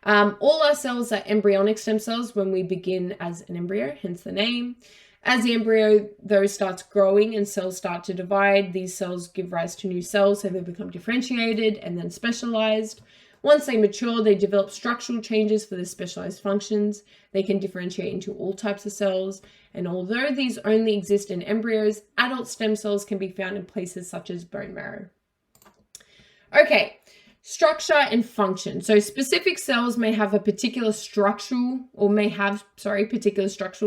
All our cells are embryonic stem cells when we begin as an embryo, hence the name. As the embryo, though, starts growing and cells start to divide, these cells give rise to new cells, so they become differentiated and then specialized. Once they mature, they develop structural changes for their specialized functions. They can differentiate into all types of cells. And although these only exist in embryos, adult stem cells can be found in places such as bone marrow. Okay, structure and function. So specific cells may have particular structural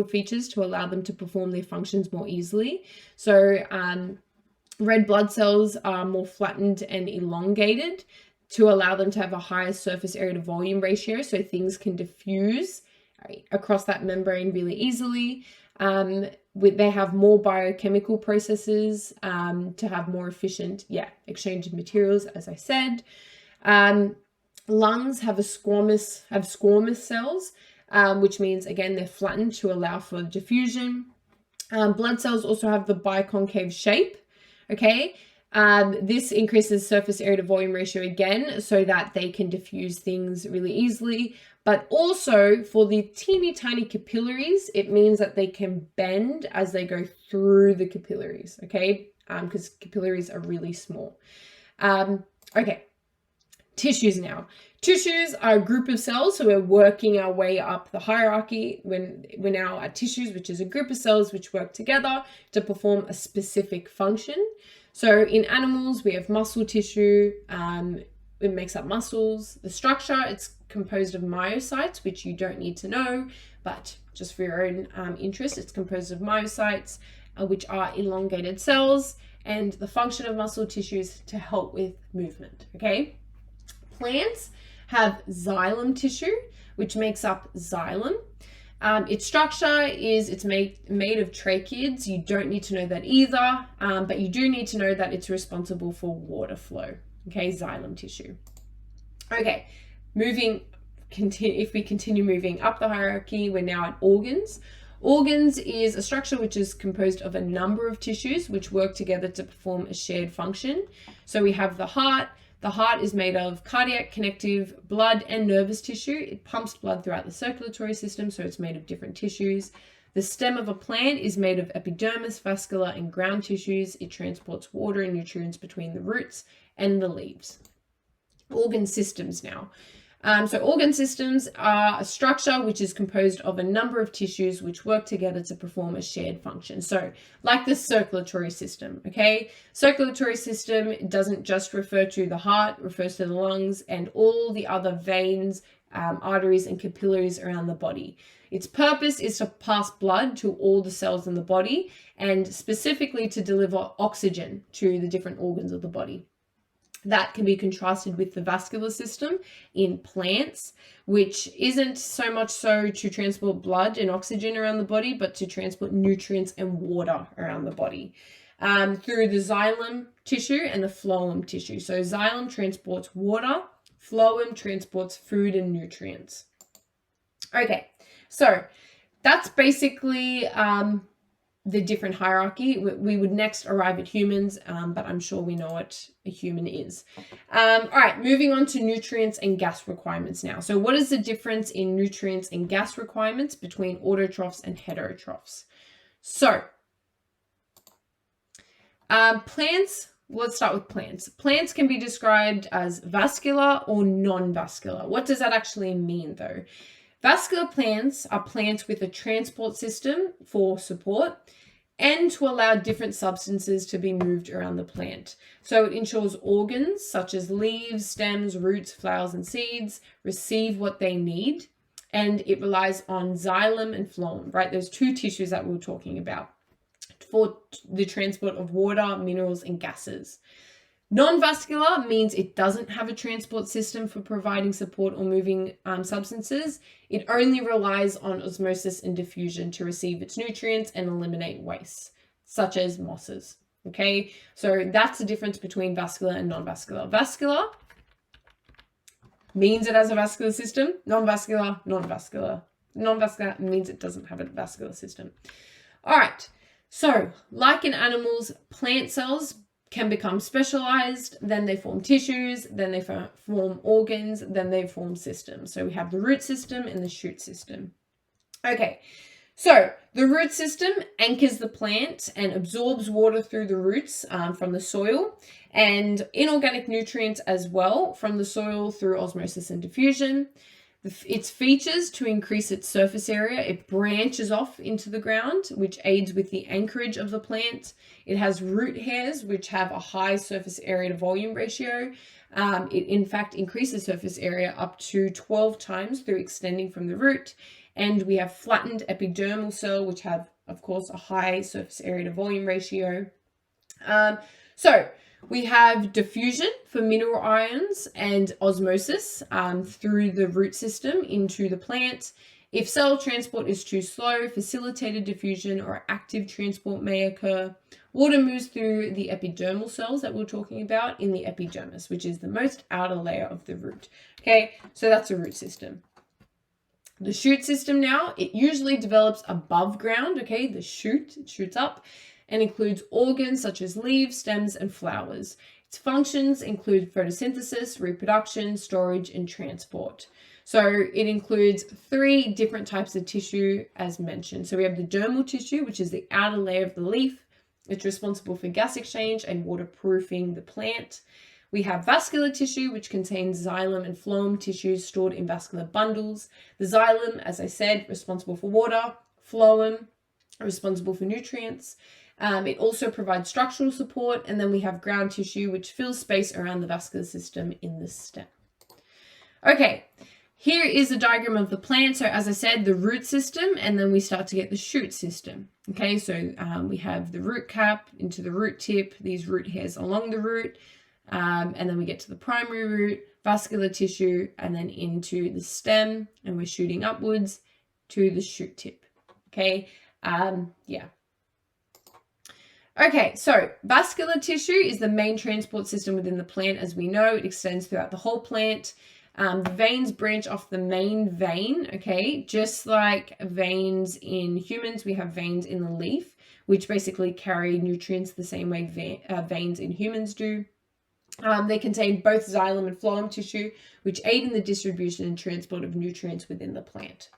features to allow them to perform their functions more easily. So red blood cells are more flattened and elongated to allow them to have a higher surface area to volume ratio, so things can diffuse across that membrane really easily. They have more biochemical processes to have more efficient exchange of materials, as I said. Lungs have squamous cells, which means, again, they're flattened to allow for diffusion. Blood cells also have the biconcave shape, okay? This increases surface area to volume ratio again, so that they can diffuse things really easily. But also for the teeny tiny capillaries, it means that they can bend as they go through the capillaries, okay? Because capillaries are really small. Okay, tissues now. Tissues are a group of cells, so we're working our way up the hierarchy. When we're now at tissues, which is a group of cells which work together to perform a specific function. So in animals, we have muscle tissue. It makes up muscles. The structure, it's composed of myocytes, which you don't need to know, but just for your own interest, it's composed of myocytes, which are elongated cells, and the function of muscle tissue is to help with movement, okay? Plants have xylem tissue, which makes up xylem. Its structure is it's made of tracheids. You don't need to know that either, but you do need to know that it's responsible for water flow. Okay, xylem tissue. Okay, if we continue moving up the hierarchy, we're now at organs. Organs is a structure which is composed of a number of tissues which work together to perform a shared function. So we have the heart. The heart is made of cardiac, connective, blood, and nervous tissue. It pumps blood throughout the circulatory system, so it's made of different tissues. The stem of a plant is made of epidermis, vascular, and ground tissues. It transports water and nutrients between the roots and the leaves. Organ systems now. So organ systems are a structure which is composed of a number of tissues which work together to perform a shared function. So like the circulatory system, okay? Circulatory system doesn't just refer to the heart, it refers to the lungs and all the other veins, arteries, and capillaries around the body. Its purpose is to pass blood to all the cells in the body and specifically to deliver oxygen to the different organs of the body. That can be contrasted with the vascular system in plants, which isn't so much so to transport blood and oxygen around the body, but to transport nutrients and water around the body through the xylem tissue and the phloem tissue. So xylem transports water, phloem transports food and nutrients. Okay, so that's basically the different hierarchy. We would next arrive at humans, but I'm sure we know what a human is. All right, moving on to nutrients and gas requirements now. So what is the difference in nutrients and gas requirements between autotrophs and heterotrophs? So plants, let's start with plants. Plants can be described as vascular or non-vascular. What does that actually mean though? Vascular plants are plants with a transport system for support and to allow different substances to be moved around the plant. So it ensures organs such as leaves, stems, roots, flowers, and seeds receive what they need, and it relies on xylem and phloem, right? Those two tissues that we were talking about for the transport of water, minerals, and gases. Non-vascular means it doesn't have a transport system for providing support or moving substances. It only relies on osmosis and diffusion to receive its nutrients and eliminate waste, such as mosses. Okay, so that's the difference between vascular and non-vascular. Vascular means it has a vascular system. Non-vascular, non-vascular. Non-vascular means it doesn't have a vascular system. All right, so like in animals, plant cells can become specialized, then they form tissues, then they form organs, then they form systems. So we have the root system and the shoot system. Okay, so the root system anchors the plant and absorbs water through the roots from the soil and inorganic nutrients as well from the soil through osmosis and diffusion. Its features to increase its surface area. It branches off into the ground, which aids with the anchorage of the plant. It has root hairs, which have a high surface area to volume ratio. It in fact increases surface area up to 12 times through extending from the root. And we have flattened epidermal cell, which have, of course, a high surface area to volume ratio. So we have diffusion for mineral ions and osmosis through the root system into the plant. If cell transport is too slow, facilitated diffusion or active transport may occur. Water moves through the epidermal cells that we're talking about in the epidermis, which is the most outer layer of the root. Okay, so that's a root system. The shoot system now, it usually develops above ground, okay, the shoot, it shoots up, and includes organs such as leaves, stems, and flowers. Its functions include photosynthesis, reproduction, storage, and transport. So it includes 3 different types of tissue as mentioned. So we have the dermal tissue, which is the outer layer of the leaf. It's responsible for gas exchange and waterproofing the plant. We have vascular tissue, which contains xylem and phloem tissues stored in vascular bundles. The xylem, as I said, responsible for water. Phloem, responsible for nutrients. It also provides structural support. And then we have ground tissue, which fills space around the vascular system in the stem. Okay, here is a diagram of the plant. So as I said, the root system, and then we start to get the shoot system. Okay, so we have the root cap into the root tip, these root hairs along the root. And then we get to the primary root, vascular tissue, and then into the stem, and we're shooting upwards to the shoot tip. Okay, yeah. Okay, so vascular tissue is the main transport system within the plant. As we know, it extends throughout the whole plant. The veins branch off the main vein, okay? Just like veins in humans, we have veins in the leaf, which basically carry nutrients the same way veins in humans do. They contain both xylem and phloem tissue, which aid in the distribution and transport of nutrients within the plant.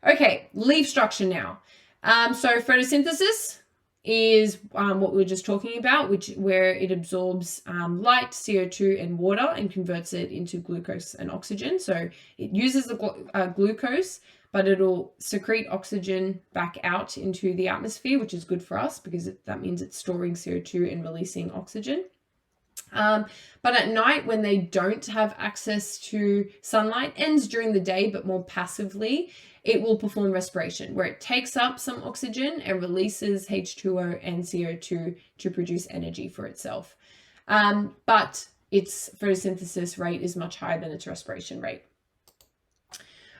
Okay, leaf structure now. So photosynthesis is what we were just talking about, where it absorbs light, CO2, and water and converts it into glucose and oxygen. So it uses the glucose, but it'll secrete oxygen back out into the atmosphere, which is good for us because that means it's storing CO2 and releasing oxygen. But at night, when they don't have access to sunlight, ends during the day, but more passively, it will perform respiration, where it takes up some oxygen and releases H2O and CO2 to produce energy for itself. But its photosynthesis rate is much higher than its respiration rate.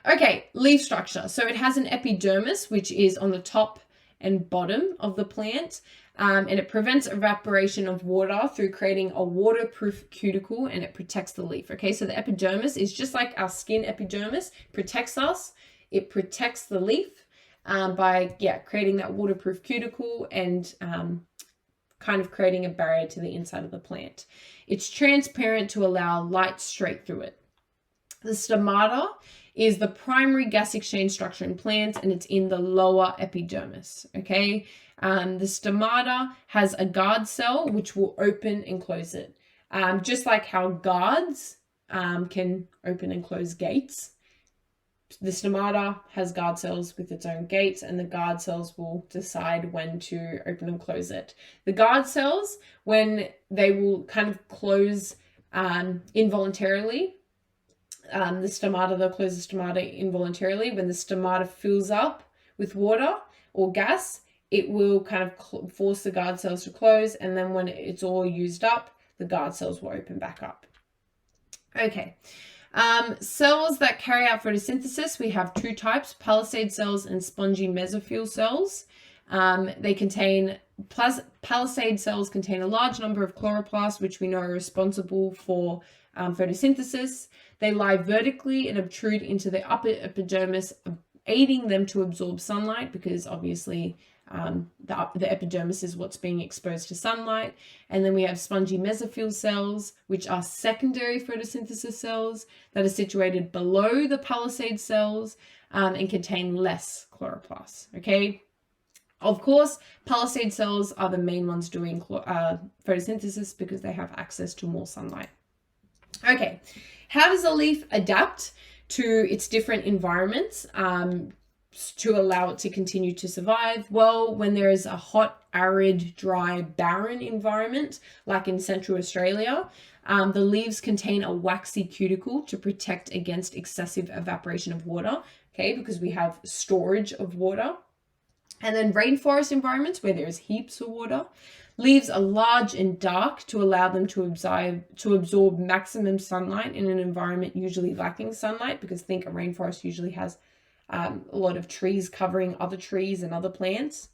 Okay, leaf structure. So it has an epidermis, which is on the top and bottom of the plant. And it prevents evaporation of water through creating a waterproof cuticle, and it protects the leaf. Okay, so the epidermis is just like our skin epidermis, protects us. It protects the leaf by creating that waterproof cuticle and kind of creating a barrier to the inside of the plant. It's transparent to allow light straight through it. The stomata is the primary gas exchange structure in plants, and it's in the lower epidermis. Okay. The stomata has a guard cell which will open and close it. Just like how guards can open and close gates, the stomata has guard cells with its own gates, and the guard cells will decide when to open and close it. The guard cells, when they will kind of close involuntarily, the stomata, they'll close the stomata involuntarily. When the stomata fills up with water or gas, it will kind of force the guard cells to close, and then when it's all used up, the guard cells will open back up. Okay, cells that carry out photosynthesis, we have 2 types, palisade cells and spongy mesophyll cells. Palisade cells contain a large number of chloroplasts, which we know are responsible for photosynthesis. They lie vertically and obtrude into the upper epidermis, aiding them to absorb sunlight, because obviously the epidermis is what's being exposed to sunlight. And then we have spongy mesophyll cells, which are secondary photosynthesis cells that are situated below the palisade cells and contain less chloroplasts. Okay. Of course, palisade cells are the main ones doing photosynthesis because they have access to more sunlight. Okay, how does a leaf adapt to its different environments to allow it to continue to survive? Well, when there is a hot, arid, dry, barren environment, like in Central Australia, the leaves contain a waxy cuticle to protect against excessive evaporation of water, okay, because we have storage of water. And then rainforest environments where there is heaps of water, leaves are large and dark to allow them to absorb maximum sunlight in an environment usually lacking sunlight, because think a rainforest usually has a lot of trees covering other trees and other plants.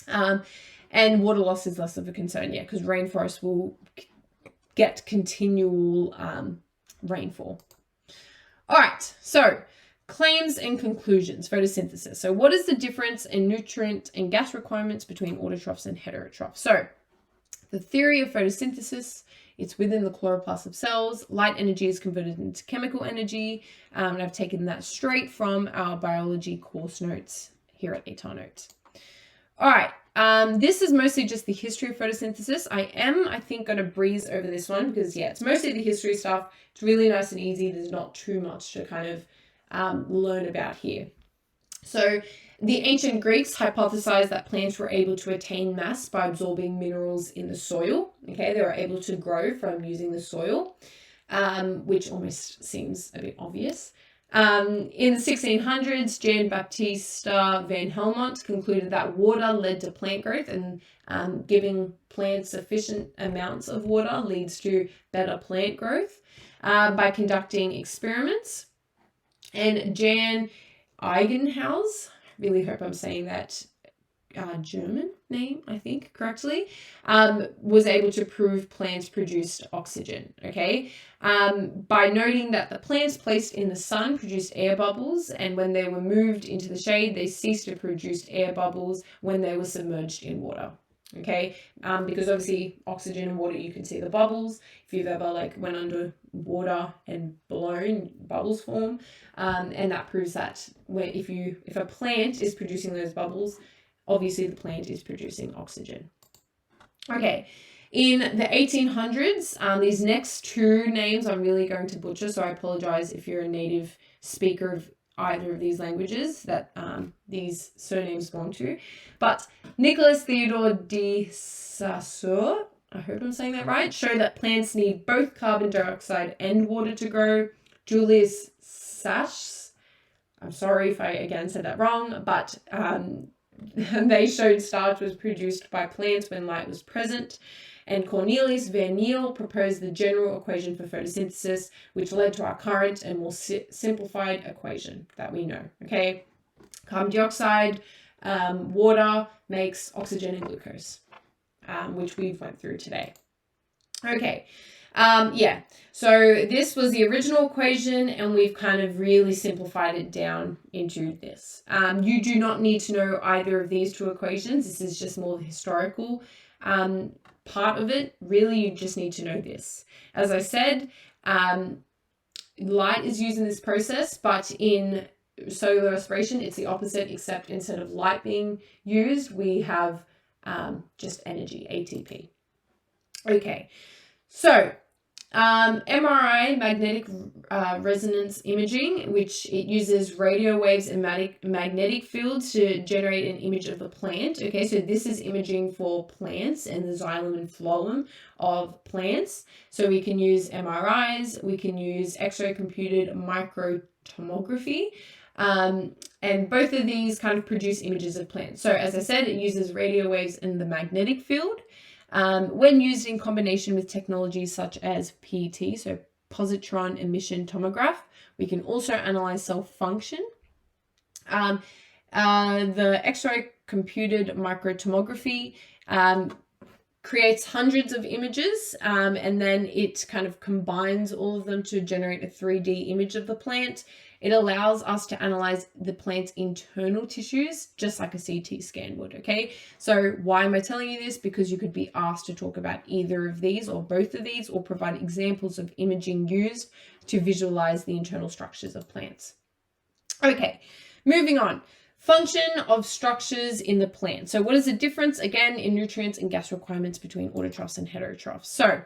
And water loss is less of a concern, yeah, because rainforests will get continual rainfall. All right, so claims and conclusions, photosynthesis. So what is the difference in nutrient and gas requirements between autotrophs and heterotrophs? So the theory of photosynthesis, it's within the chloroplast of cells. Light energy is converted into chemical energy. And I've taken that straight from our biology course notes here at ATAR Notes. All right, this is mostly just the history of photosynthesis. I think, going to breeze over this one because, yeah, it's mostly the history stuff. It's really nice and easy. There's not too much to kind of learn about here. So the ancient Greeks hypothesized that plants were able to attain mass by absorbing minerals in the soil. Okay, they were able to grow from using the soil, which almost seems a bit obvious. In the 1600s, Jan Baptista van Helmont concluded that water led to plant growth, and giving plants sufficient amounts of water leads to better plant growth by conducting experiments. And Jan Eigenhaus, I really hope I'm saying that German name, I think, correctly, was able to prove plants produced oxygen, okay? By noting that the plants placed in the sun produced air bubbles, and when they were moved into the shade, they ceased to produce air bubbles when they were submerged in water, okay? Because obviously oxygen and water, you can see the bubbles. If you've ever went under water and blown, bubbles form, and that proves that if a plant is producing those bubbles, obviously the plant is producing oxygen. Okay, in the 1800s, these next two names I'm really going to butcher, so I apologize if you're a native speaker of either of these languages that these surnames belong to. But Nicholas Theodore de Saussure, I hope I'm saying that right, showed that plants need both carbon dioxide and water to grow. Julius Sachs, I'm sorry if I again said that wrong, but they showed starch was produced by plants when light was present. And Cornelius van Niel proposed the general equation for photosynthesis, which led to our current and more simplified equation that we know. Okay, carbon dioxide, water makes oxygen and glucose, which we've went through today. Okay, yeah, so this was the original equation, and we've kind of really simplified it down into this. You do not need to know either of these two equations. This is just more the historical part of it. Really, you just need to know this. As I said, light is used in this process, but in cellular respiration, it's the opposite, except instead of light being used, we have just energy, ATP. Okay, so MRI, magnetic resonance imaging, which it uses radio waves and magnetic fields to generate an image of the plant. Okay, so this is imaging for plants and the xylem and phloem of plants. So we can use MRIs, we can use X-ray computed microtomography, and both of these kind of produce images of plants. So as I said, it uses radio waves in the magnetic field. When used in combination with technologies such as PET, so positron emission tomograph, we can also analyze cell function. The X-ray computed microtomography creates hundreds of images, and then it kind of combines all of them to generate a 3D image of the plant. It allows us to analyze the plant's internal tissues, just like a CT scan would, okay? So why am I telling you this? Because you could be asked to talk about either of these or both of these, or provide examples of imaging used to visualize the internal structures of plants. Okay, moving on. Function of structures in the plant. So what is the difference, again, in nutrients and gas requirements between autotrophs and heterotrophs? So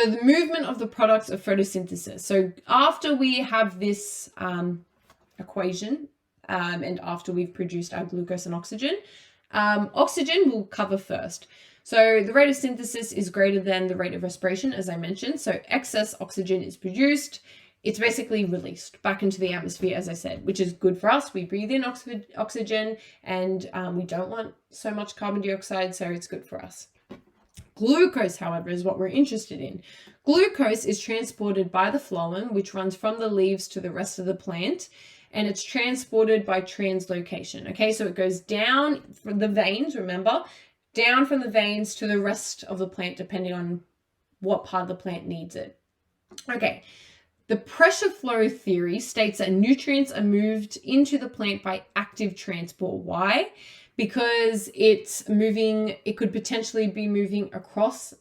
the movement of the products of photosynthesis. So after we have this equation, and after we've produced our glucose and oxygen, oxygen will cover first. So the rate of synthesis is greater than the rate of respiration, as I mentioned. So excess oxygen is produced. It's basically released back into the atmosphere, as I said, which is good for us. We breathe in oxygen, and we don't want so much carbon dioxide, so it's good for us. Glucose, however, is what we're interested in. Glucose is transported by the phloem, which runs from the leaves to the rest of the plant, and it's transported by translocation. Okay, so it goes down from the veins, remember, down from the veins to the rest of the plant, depending on what part of the plant needs it. Okay, the pressure flow theory states that nutrients are moved into the plant by active transport. Why? Because it's moving, it could potentially be moving against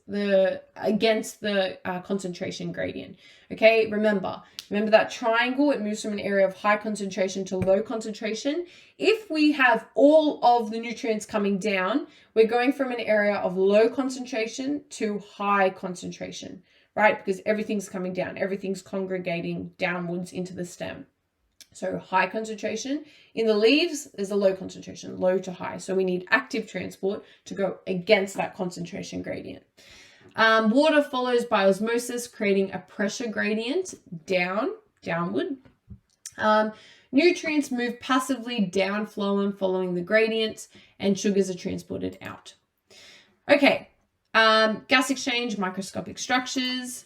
the concentration gradient. Okay, remember that triangle, it moves from an area of high concentration to low concentration. If we have all of the nutrients coming down, we're going from an area of low concentration to high concentration, right? Because everything's coming down, everything's congregating downwards into the stem. So high concentration. In the leaves, there's a low concentration, low to high. So we need active transport to go against that concentration gradient. Water follows by osmosis, creating a pressure gradient downward. Nutrients move passively down phloem following the gradient, and sugars are transported out. Okay, gas exchange, microscopic structures.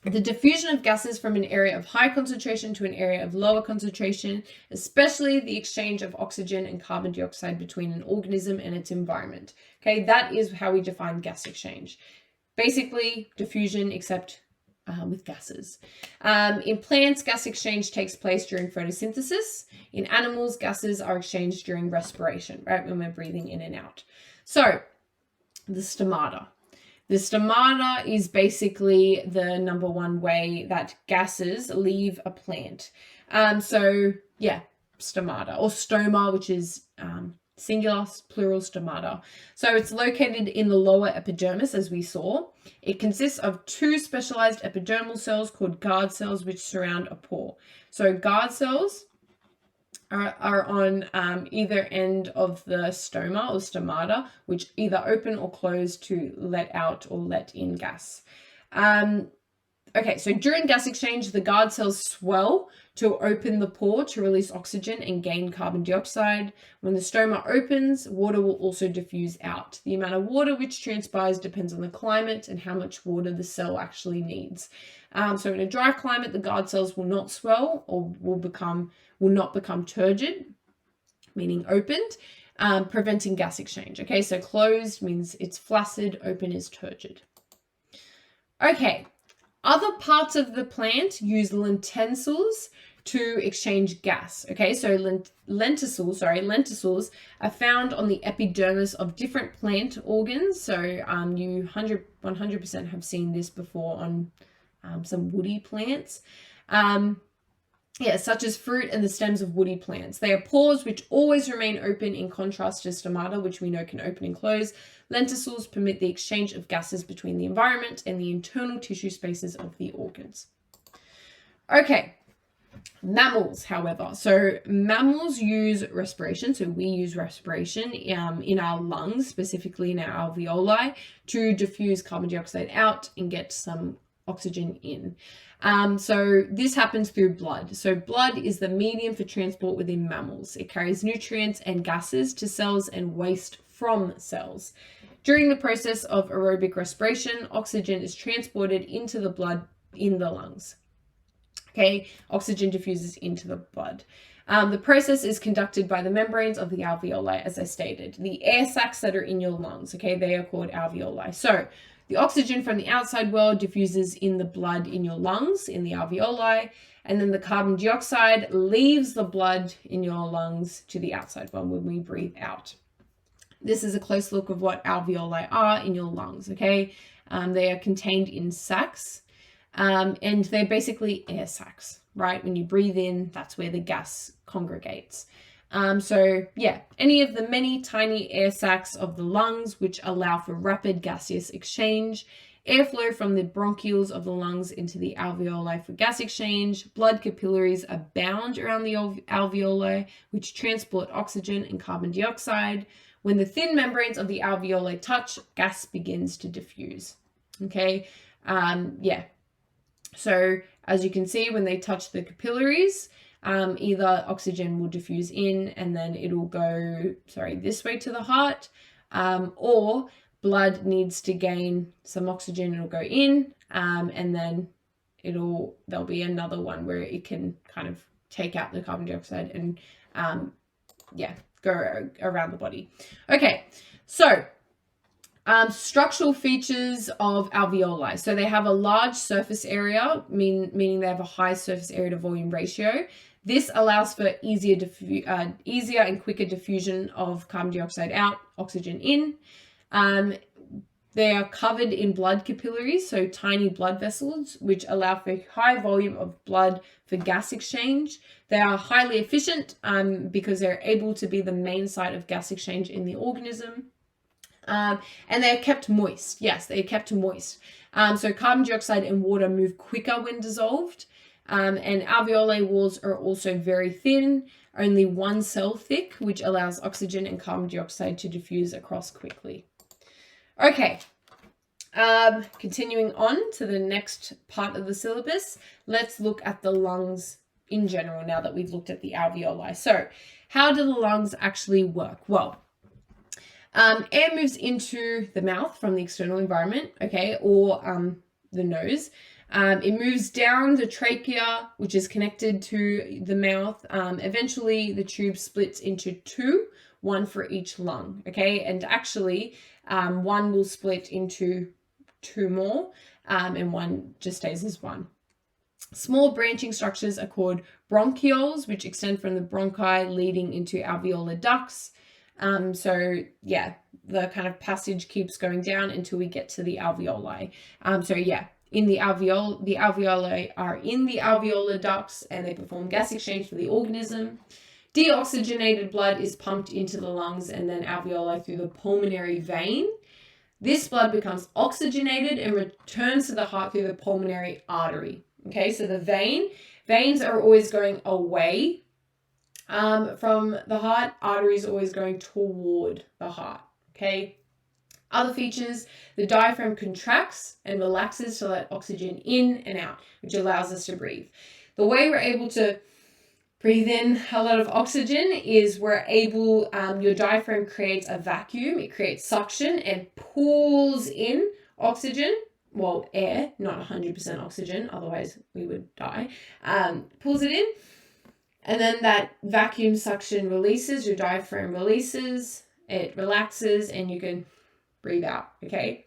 The diffusion of gases from an area of high concentration to an area of lower concentration, especially the exchange of oxygen and carbon dioxide between an organism and its environment. Okay, that is how we define gas exchange. Basically, diffusion except with gases. In plants, gas exchange takes place during photosynthesis. In animals, gases are exchanged during respiration, right, when we're breathing in and out. So, the stomata. The stomata is basically the number one way that gases leave a plant. So yeah, stomata, or stoma, which is singular, plural stomata. So it's located in the lower epidermis, as we saw. It consists of two specialized epidermal cells called guard cells, which surround a pore. So guard cells are on either end of the stoma or stomata, which either open or close to let out or let in gas. Okay, so during gas exchange, the guard cells swell to open the pore to release oxygen and gain carbon dioxide. When the stoma opens, water will also diffuse out. The amount of water which transpires depends on the climate and how much water the cell actually needs. So in a dry climate, the guard cells will not swell or will not become turgid, meaning opened, preventing gas exchange. Okay, so closed means it's flaccid, open is turgid. Okay, other parts of the plant use lenticels to exchange gas. Okay, so lenticels are found on the epidermis of different plant organs. So you 100% have seen this before on some woody plants. Such as fruit and the stems of woody plants. They are pores which always remain open, in contrast to stomata, which we know can open and close. Lenticels permit the exchange of gases between the environment and the internal tissue spaces of the organs. Okay, mammals, however. So mammals use respiration. So we use respiration in our lungs, specifically in our alveoli, to diffuse carbon dioxide out and get some oxygen in. So this happens through blood. So blood is the medium for transport within mammals. It carries nutrients and gases to cells and waste from cells. During the process of aerobic respiration, oxygen is transported into the blood in the lungs. Okay, oxygen diffuses into the blood. The process is conducted by the membranes of the alveoli, as I stated. The air sacs that are in your lungs, okay, they are called alveoli. So the oxygen from the outside world diffuses in the blood in your lungs, in the alveoli, and then the carbon dioxide leaves the blood in your lungs to the outside world when we breathe out. This is a close look of what alveoli are in your lungs, okay? They are contained in sacs, and they're basically air sacs, right? When you breathe in, that's where the gas congregates. Any of the many tiny air sacs of the lungs which allow for rapid gaseous exchange, airflow from the bronchioles of the lungs into the alveoli for gas exchange, blood capillaries abound around the alveoli which transport oxygen and carbon dioxide. When the thin membranes of the alveoli touch, gas begins to diffuse. Okay, So as you can see, when they touch the capillaries, either oxygen will diffuse in and then it'll go, this way to the heart, or blood needs to gain some oxygen, it'll go in, and then there'll be another one where it can kind of take out the carbon dioxide and go around the body. Okay, so structural features of alveoli. So they have a large surface area, meaning they have a high surface area to volume ratio. This allows for easier and quicker diffusion of carbon dioxide out, oxygen in. They are covered in blood capillaries, so tiny blood vessels, which allow for high volume of blood for gas exchange. They are highly efficient because they're able to be the main site of gas exchange in the organism. And they're kept moist. Yes, they're kept moist. So carbon dioxide and water move quicker when dissolved. And alveoli walls are also very thin, only one cell thick, which allows oxygen and carbon dioxide to diffuse across quickly. Okay, continuing on to the next part of the syllabus, let's look at the lungs in general now that we've looked at the alveoli. So how do the lungs actually work? Well, air moves into the mouth from the external environment, okay, or the nose. It moves down the trachea, which is connected to the mouth. Eventually, the tube splits into two, one for each lung, okay? And actually, one will split into two more, and one just stays as one. Small branching structures are called bronchioles, which extend from the bronchi leading into alveolar ducts. So yeah, the kind of passage keeps going down until we get to the alveoli. In the alveoli are in the alveolar ducts, and they perform gas exchange for the organism. Deoxygenated blood is pumped into the lungs and then alveoli through the pulmonary vein. This blood becomes oxygenated and returns to the heart through the pulmonary artery. Okay, so the veins are always going away from the heart. Arteries are always going toward the heart. Okay. Other features, the diaphragm contracts and relaxes to let oxygen in and out, which allows us to breathe. The way we're able to breathe in a lot of oxygen is your diaphragm creates a vacuum. It creates suction and pulls in oxygen. Well, air, not 100% oxygen, otherwise we would die. Pulls it in, and then that vacuum suction releases, your diaphragm releases, it relaxes, and you can breathe out, okay?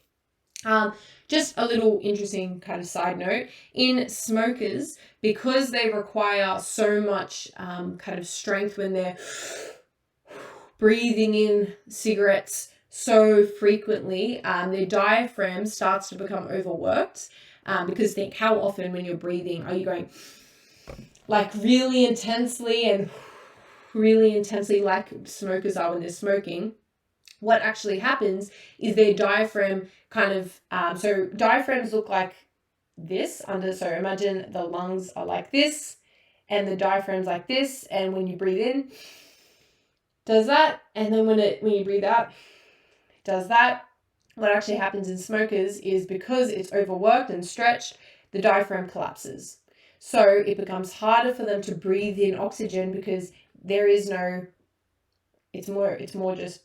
Just a little interesting kind of side note, in smokers, because they require so much kind of strength when they're breathing in cigarettes so frequently, their diaphragm starts to become overworked, because think how often when you're breathing are you going like really intensely like smokers are when they're smoking. What actually happens is their diaphragm kind of, so diaphragms look like this so imagine the lungs are like this and the diaphragm's like this, and when you breathe in, does that, and then when you breathe out, it does that. What actually happens in smokers is because it's overworked and stretched, the diaphragm collapses. So it becomes harder for them to breathe in oxygen because there is no, it's more just,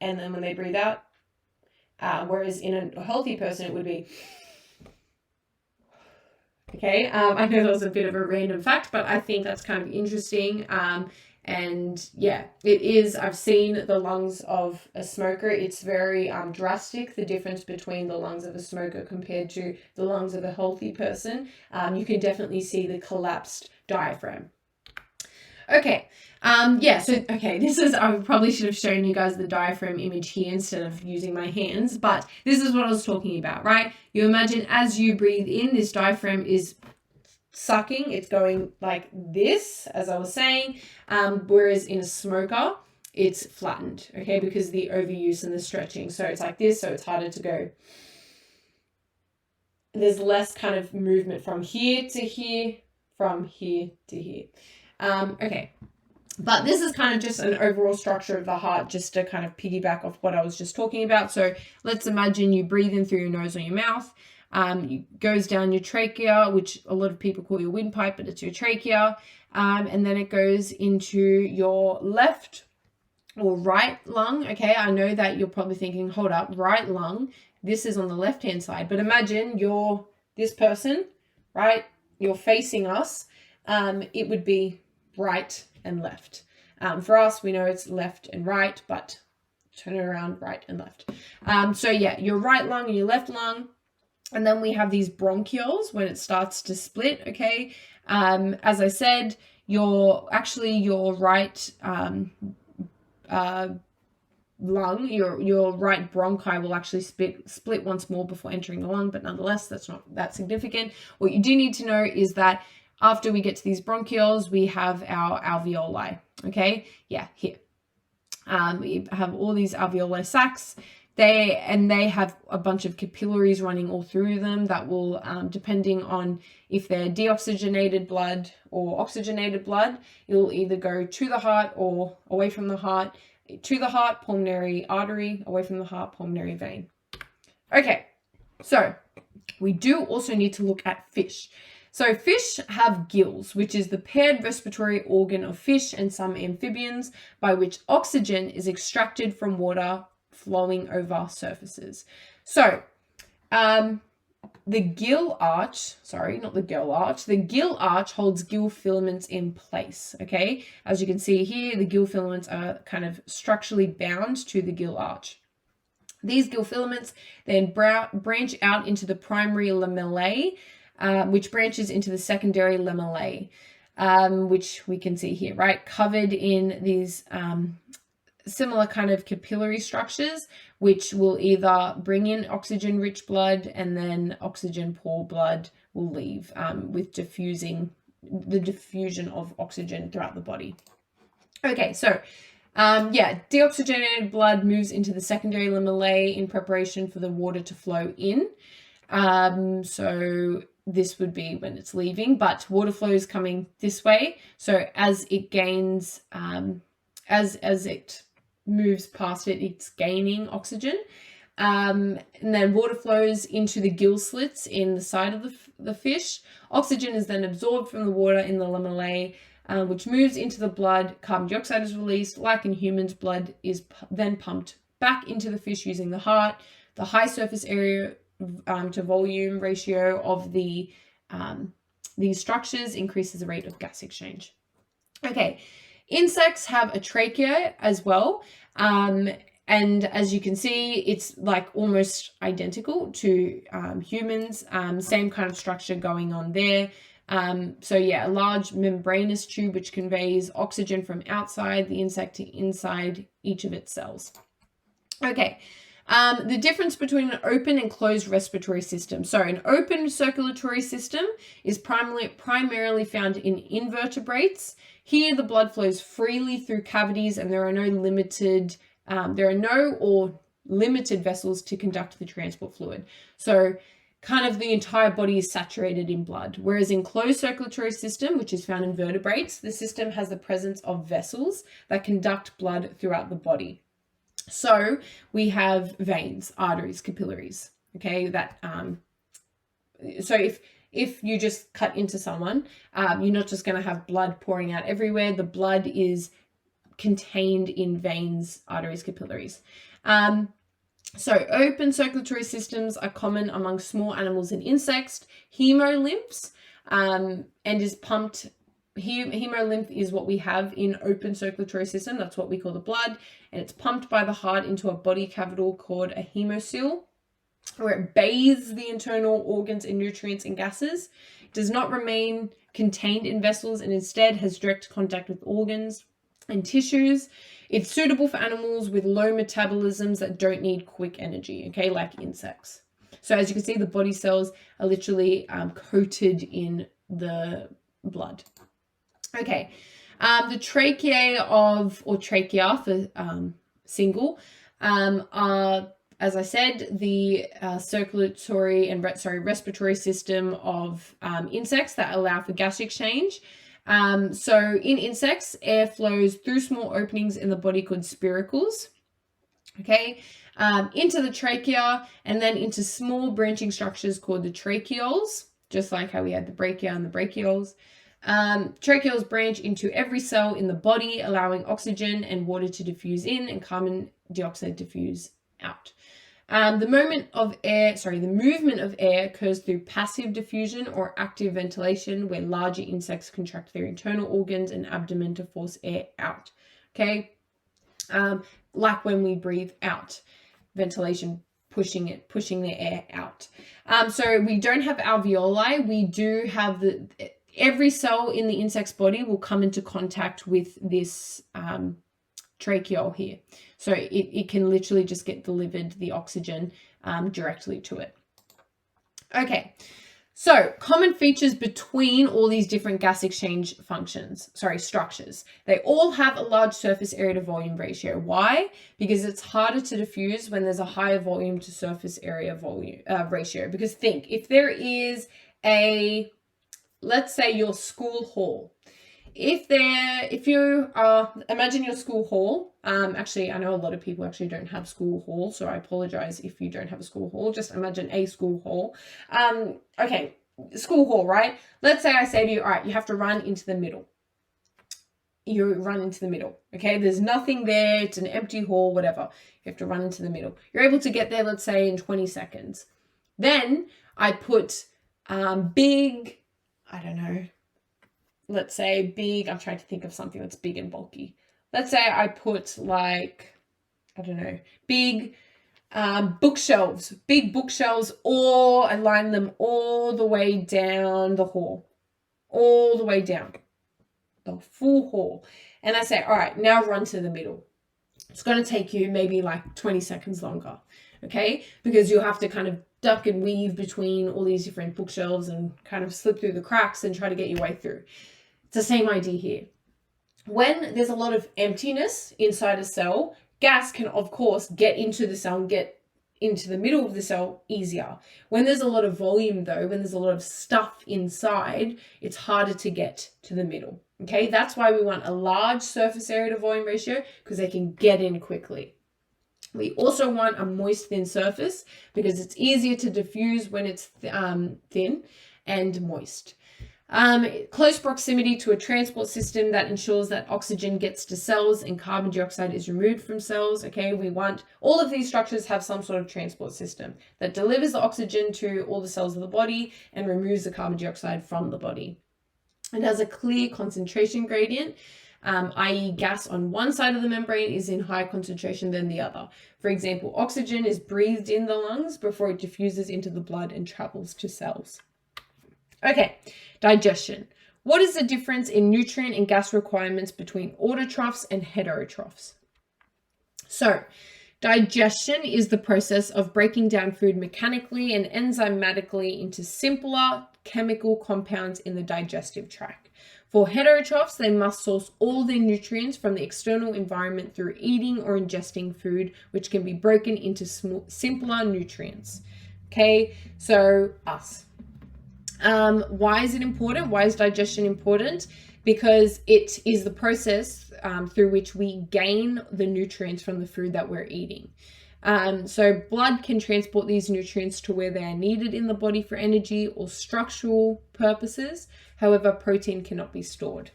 and then when they breathe out, whereas in a healthy person, it would be, okay. I know that was a bit of a random fact, but I think that's kind of interesting. And yeah, it is. I've seen the lungs of a smoker. It's very drastic, the difference between the lungs of a smoker compared to the lungs of a healthy person. You can definitely see the collapsed diaphragm. Okay. This is, I probably should have shown you guys the diaphragm image here instead of using my hands, but this is what I was talking about, right? You imagine as you breathe in, this diaphragm is sucking, it's going like this, as I was saying, whereas in a smoker, it's flattened, okay, because the overuse and the stretching. So it's like this, so it's harder to go. There's less kind of movement from here to here, from here to here. Okay. But this is kind of just an overall structure of the heart, just to kind of piggyback off what I was just talking about. So let's imagine you breathe in through your nose or your mouth. It goes down your trachea, which a lot of people call your windpipe, but it's your trachea. And then it goes into your left or right lung. Okay, I know that you're probably thinking, hold up, right lung. This is on the left-hand side. But imagine you're this person, right? You're facing us. it would be right and left. For us, we know it's left and right, but turn it around, right and left. So yeah, your right lung and your left lung. And then we have these bronchioles when it starts to split, okay? As I said, your right lung, your right bronchi will actually split once more before entering the lung, but nonetheless, that's not that significant. What you do need to know is that after we get to these bronchioles, we have our alveoli, okay? Yeah, here. We have all these alveolar sacs. They have a bunch of capillaries running all through them that will, depending on if they're deoxygenated blood or oxygenated blood, it will either go to the heart or away from the heart, to the heart, pulmonary artery, away from the heart, pulmonary vein. Okay, so we do also need to look at fish. So fish have gills, which is the paired respiratory organ of fish and some amphibians, by which oxygen is extracted from water flowing over surfaces. So the gill arch holds gill filaments in place, okay? As you can see here, the gill filaments are kind of structurally bound to the gill arch. These gill filaments then branch out into the primary lamellae, which branches into the secondary lamellae, which we can see here, right? Covered in these similar kind of capillary structures, which will either bring in oxygen-rich blood and then oxygen-poor blood will leave with diffusion of oxygen throughout the body. Okay, so deoxygenated blood moves into the secondary lamellae in preparation for the water to flow in. So this would be when it's leaving, but water flow is coming this way. So as it gains, as it moves past it, it's gaining oxygen. And then water flows into the gill slits in the side of the fish. Oxygen is then absorbed from the water in the lamellae, which moves into the blood. Carbon dioxide is released. Like in humans, blood is then pumped back into the fish using the heart. The high surface area to volume ratio of these structures increases the rate of gas exchange. Okay, insects have a trachea as well, and as you can see, it's like almost identical to humans, same kind of structure going on there. So yeah, a large membranous tube which conveys oxygen from outside the insect to inside each of its cells. Okay. The difference between an open and closed respiratory system. So an open circulatory system is primarily found in invertebrates. Here the blood flows freely through cavities and there are no or limited vessels to conduct the transport fluid. So kind of the entire body is saturated in blood. Whereas in closed circulatory system, which is found in vertebrates, the system has the presence of vessels that conduct blood throughout the body. So we have veins, arteries, capillaries, okay, that, so if you just cut into someone, you're not just going to have blood pouring out everywhere. The blood is contained in veins, arteries, capillaries. So open circulatory systems are common among small animals and insects. Hemolymphs, and is pumped. Hemolymph is what we have in open circulatory system. That's what we call the blood, and it's pumped by the heart into a body cavity called a hemocoel, where it bathes the internal organs in nutrients and gases. It does not remain contained in vessels and instead has direct contact with organs and tissues. It's suitable for animals with low metabolisms that don't need quick energy, okay, like insects. So as you can see, the body cells are literally coated in the blood. Okay, the tracheae or trachea for single are, as I said, the circulatory and respiratory system of insects that allow for gas exchange. So in insects, air flows through small openings in the body called spiracles, okay, into the trachea and then into small branching structures called the tracheoles, just like how we had the brachia and the brachioles. Tracheoles branch into every cell in the body, allowing oxygen and water to diffuse in and carbon dioxide diffuse out. The movement of air occurs through passive diffusion or active ventilation, where larger insects contract their internal organs and abdomen to force air out. Okay, like when we breathe out, ventilation pushing the air out. So we don't have alveoli. We do have every cell in the insect's body will come into contact with this tracheole here. So it can literally just get delivered the oxygen directly to it. Okay, so common features between all these different gas exchange structures. They all have a large surface area to volume ratio. Why? Because it's harder to diffuse when there's a higher volume to surface area ratio. Because think, if there is let's say your school hall. Imagine your school hall. Actually, I know a lot of people actually don't have school halls, so I apologize if you don't have a school hall. Just imagine a school hall. Okay, school hall, right? Let's say I say to you, all right, you have to run into the middle. You run into the middle, okay? There's nothing there. It's an empty hall, whatever. You have to run into the middle. You're able to get there, let's say, in 20 seconds. Then I put big, I don't know, let's say big, I'm trying to think of something that's big and bulky. Let's say I put like, I don't know, big bookshelves, or I line them all the way down the hall, all the way down the full hall. And I say, all right, now run to the middle. It's going to take you maybe like 20 seconds longer, okay? Because you'll have to kind of duck and weave between all these different bookshelves and kind of slip through the cracks and try to get your way through. It's the same idea here. When there's a lot of emptiness inside a cell, gas can, of course, get into the cell and get into the middle of the cell easier. When there's a lot of volume, though, when there's a lot of stuff inside, it's harder to get to the middle. Okay, that's why we want a large surface area to volume ratio, because they can get in quickly. We also want a moist, thin surface because it's easier to diffuse when it's thin and moist. Close proximity to a transport system that ensures that oxygen gets to cells and carbon dioxide is removed from cells. Okay, we want all of these structures have some sort of transport system that delivers the oxygen to all the cells of the body and removes the carbon dioxide from the body. It has a clear concentration gradient, i.e. gas on one side of the membrane is in higher concentration than the other. For example, oxygen is breathed in the lungs before it diffuses into the blood and travels to cells. Okay, digestion. What is the difference in nutrient and gas requirements between autotrophs and heterotrophs? So, digestion is the process of breaking down food mechanically and enzymatically into simpler chemical compounds in the digestive tract. For heterotrophs, they must source all their nutrients from the external environment through eating or ingesting food, which can be broken into simpler nutrients. Okay, so us. Why is it important? Why is digestion important? Because it is the process through which we gain the nutrients from the food that we're eating. So blood can transport these nutrients to where they are needed in the body for energy or structural purposes. However, protein cannot be stored.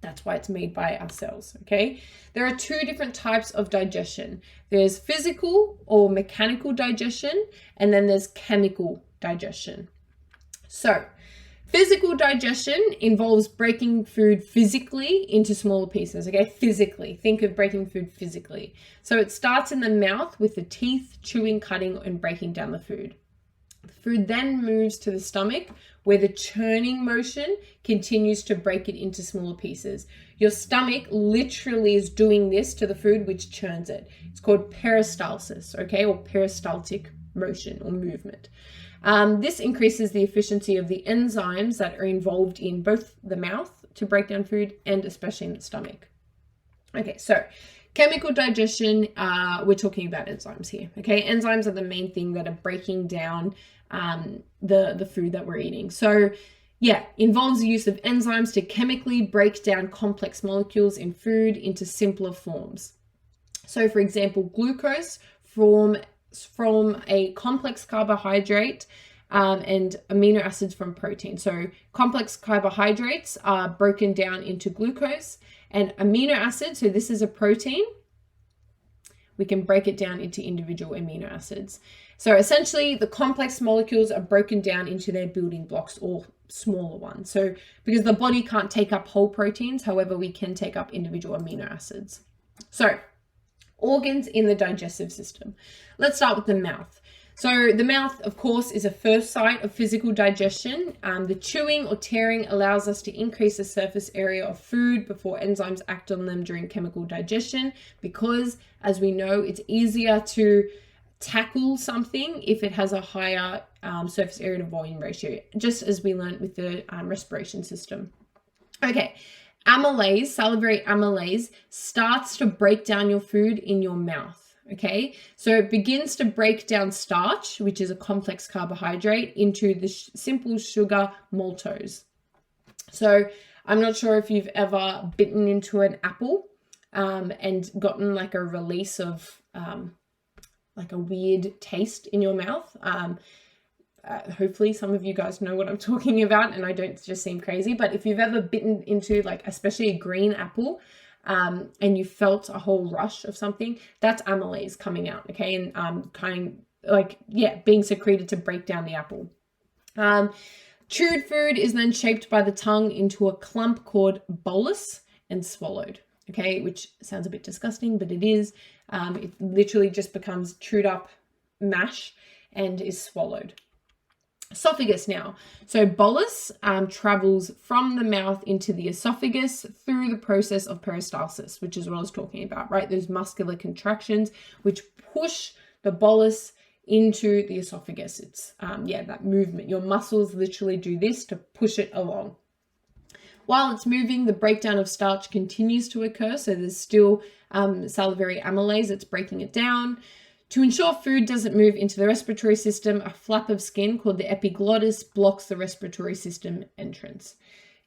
That's why it's made by our cells, okay? There are two different types of digestion. There's physical or mechanical digestion, and then there's chemical digestion. So, physical digestion involves breaking food physically into smaller pieces, okay? Physically. Think of breaking food physically. So it starts in the mouth with the teeth, chewing, cutting, and breaking down the food. The food then moves to the stomach, where the churning motion continues to break it into smaller pieces. Your stomach literally is doing this to the food, which churns it. It's called peristalsis, okay? Or peristaltic motion or movement. This increases the efficiency of the enzymes that are involved in both the mouth to break down food and especially in the stomach. Okay, so chemical digestion, we're talking about enzymes here. Okay, enzymes are the main thing that are breaking down the food that we're eating. So yeah, involves the use of enzymes to chemically break down complex molecules in food into simpler forms. So for example, glucose from a complex carbohydrate and amino acids from protein. So complex carbohydrates are broken down into glucose and amino acids. So this is a protein. we can break it down into individual amino acids. So essentially, the complex molecules are broken down into their building blocks or smaller ones. So because the body can't take up whole proteins, however, we can take up individual amino acids. So organs in the digestive system. Let's start with the mouth. So the mouth, of course, is a first site of physical digestion. The chewing or tearing allows us to increase the surface area of food before enzymes act on them during chemical digestion, because, as we know, it's easier to tackle something if it has a higher surface area to volume ratio, just as we learned with the respiration system. Okay, amylase, salivary amylase, starts to break down your food in your mouth. Okay, so it begins to break down starch, which is a complex carbohydrate, into the simple sugar maltose. So I'm not sure if you've ever bitten into an apple and gotten like a release of like a weird taste in your mouth. Hopefully some of you guys know what I'm talking about and I don't just seem crazy, but if you've ever bitten into like especially a green apple, and you felt a whole rush of something, that's amylase coming out, okay, and being secreted to break down the apple. Chewed food is then shaped by the tongue into a clump called bolus and swallowed, okay, which sounds a bit disgusting, but it is. It literally just becomes chewed up mash and is swallowed. Esophagus now. So bolus travels from the mouth into the esophagus through the process of peristalsis, which is what I was talking about, right? Those muscular contractions which push the bolus into the esophagus. It's, that movement. Your muscles literally do this to push it along. While it's moving, the breakdown of starch continues to occur. So there's still salivary amylase that's breaking it down. To ensure food doesn't move into the respiratory system, a flap of skin called the epiglottis blocks the respiratory system entrance.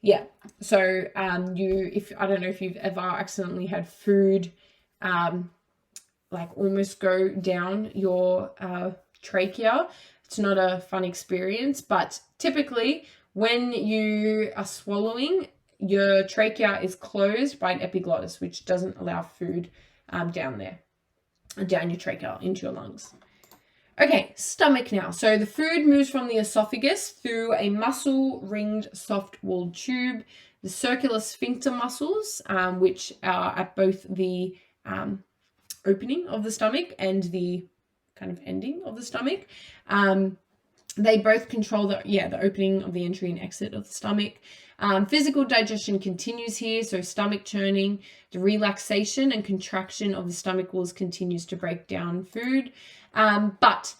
Yeah, so I don't know if you've ever accidentally had food almost go down your trachea. It's not a fun experience, but typically when you are swallowing, your trachea is closed by an epiglottis, which doesn't allow food down there. Down your trachea into your lungs. Okay, stomach now. So the food moves from the esophagus through a muscle-ringed soft-walled tube, the circular sphincter muscles, which are at both the opening of the stomach and the kind of ending of the stomach. They both control the opening of the entry and exit of the stomach. Physical digestion continues here, so stomach churning, the relaxation and contraction of the stomach walls continues to break down food. But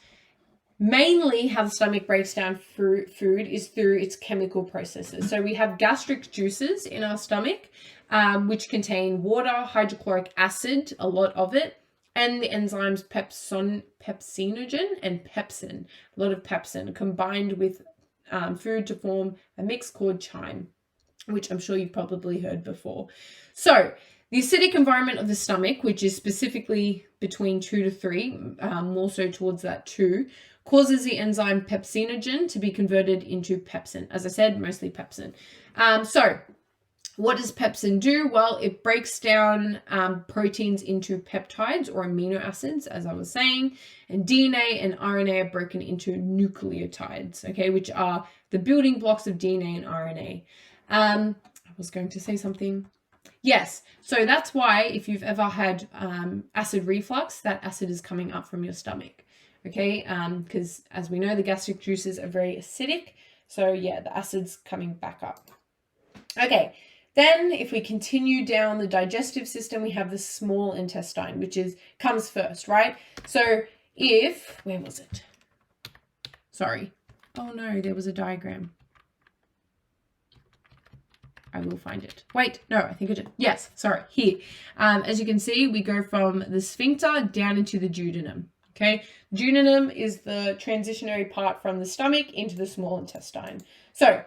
mainly how the stomach breaks down food is through its chemical processes. So we have gastric juices in our stomach, which contain water, hydrochloric acid, a lot of it, and the enzymes pepsinogen and pepsin, a lot of pepsin, combined with food to form a mix called chyme, which I'm sure you've probably heard before. So the acidic environment of the stomach, which is specifically between 2 to 3, more so towards that 2, causes the enzyme pepsinogen to be converted into pepsin. As I said, mostly pepsin. So what does pepsin do? Well, it breaks down proteins into peptides or amino acids, as I was saying, and DNA and RNA are broken into nucleotides, okay, which are the building blocks of DNA and RNA. I was going to say something. Yes, so that's why if you've ever had acid reflux, that acid is coming up from your stomach, okay, because as we know, the gastric juices are very acidic, so yeah, the acid's coming back up. Okay. Then if we continue down the digestive system, we have the small intestine, which comes first, right? So where was it? Sorry. Oh no, there was a diagram. I will find it. Wait, no, I think I did. Yes, sorry, here. As you can see, we go from the sphincter down into the duodenum, okay? Duodenum is the transitionary part from the stomach into the small intestine. So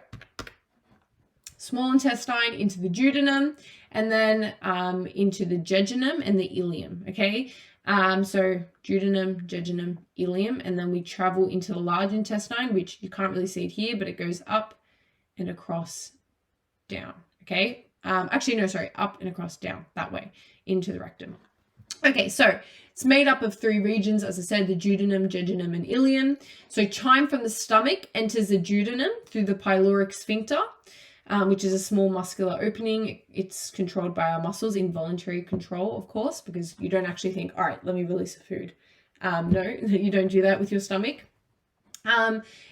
small intestine into the duodenum, and then into the jejunum and the ileum, okay? So duodenum, jejunum, ileum, and then we travel into the large intestine, which you can't really see it here, but it goes up and across, down, okay? Up and across, down, that way, into the rectum. Okay, so It's made up of 3 regions, as I said, the duodenum, jejunum, and ileum. So chyme from the stomach enters the duodenum through the pyloric sphincter, which is a small muscular opening. It's controlled by our muscles, involuntary control, of course, because you don't actually think, all right, let me release the food. No, you don't do that with your stomach.